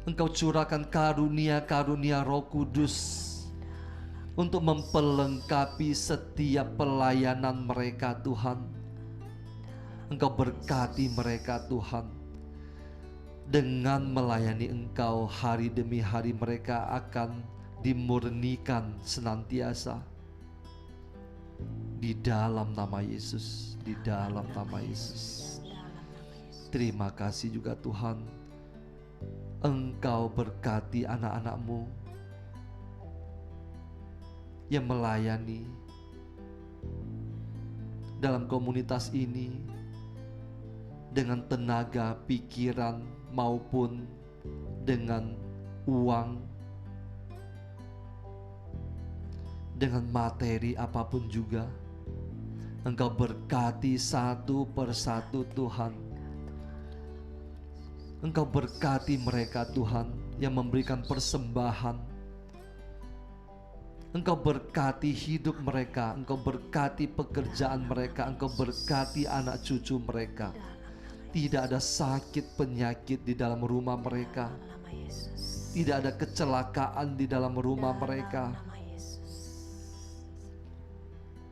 [SPEAKER 5] Engkau curahkan karunia-karunia Roh Kudus untuk memperlengkapi setiap pelayanan mereka Tuhan. Engkau berkati mereka Tuhan. Dengan melayani Engkau, hari demi hari mereka akan dimurnikan senantiasa. Di dalam nama Yesus, di dalam nama Yesus. Terima kasih juga Tuhan, Engkau berkati anak-anak-Mu yang melayani dalam komunitas ini dengan tenaga, pikiran, maupun dengan uang, dengan materi apapun juga. Engkau berkati satu persatu Tuhan. Engkau berkati mereka Tuhan yang memberikan persembahan. Engkau berkati hidup mereka, Engkau berkati pekerjaan mereka, Engkau berkati anak cucu mereka. Tidak ada sakit penyakit di dalam rumah mereka. Tidak ada kecelakaan di dalam rumah mereka.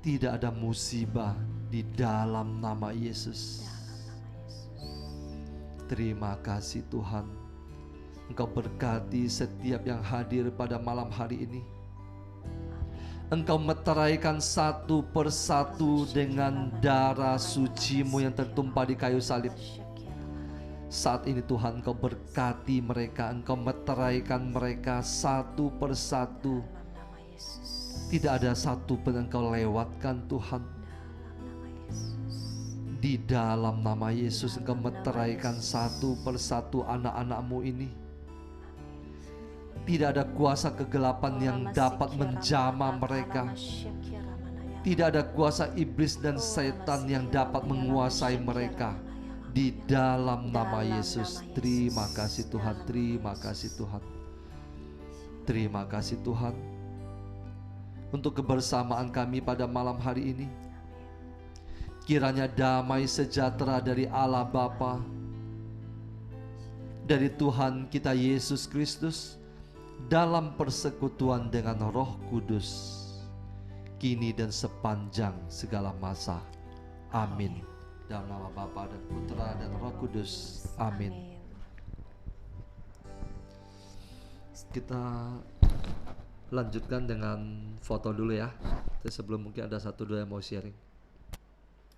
[SPEAKER 5] Tidak ada musibah di dalam nama Yesus. Terima kasih Tuhan. Engkau berkati setiap yang hadir pada malam hari ini. Engkau meteraikan satu persatu dengan darah suci-Mu yang tertumpah di kayu salib. Saat ini Tuhan, Engkau berkati mereka, Engkau meteraikan mereka satu persatu. Tidak ada satu pun Engkau lewatkan Tuhan. Di dalam nama Yesus Engkau meteraikan satu persatu anak-anak-Mu ini. Tidak ada kuasa kegelapan yang dapat menjamah mereka. Tidak ada kuasa iblis dan setan yang dapat menguasai mereka. Di dalam nama Yesus. Terima kasih Tuhan, terima kasih Tuhan. Terima kasih Tuhan untuk kebersamaan kami pada malam hari ini. Kiranya damai sejahtera dari Allah Bapa, dari Tuhan kita Yesus Kristus, dalam persekutuan dengan Roh Kudus, kini dan sepanjang segala masa. Amin. Dalam nama Bapa dan Putra dan Roh Kudus. Amin. Kita lanjutkan dengan foto dulu ya. Sebelum mungkin ada satu dua yang mau sharing.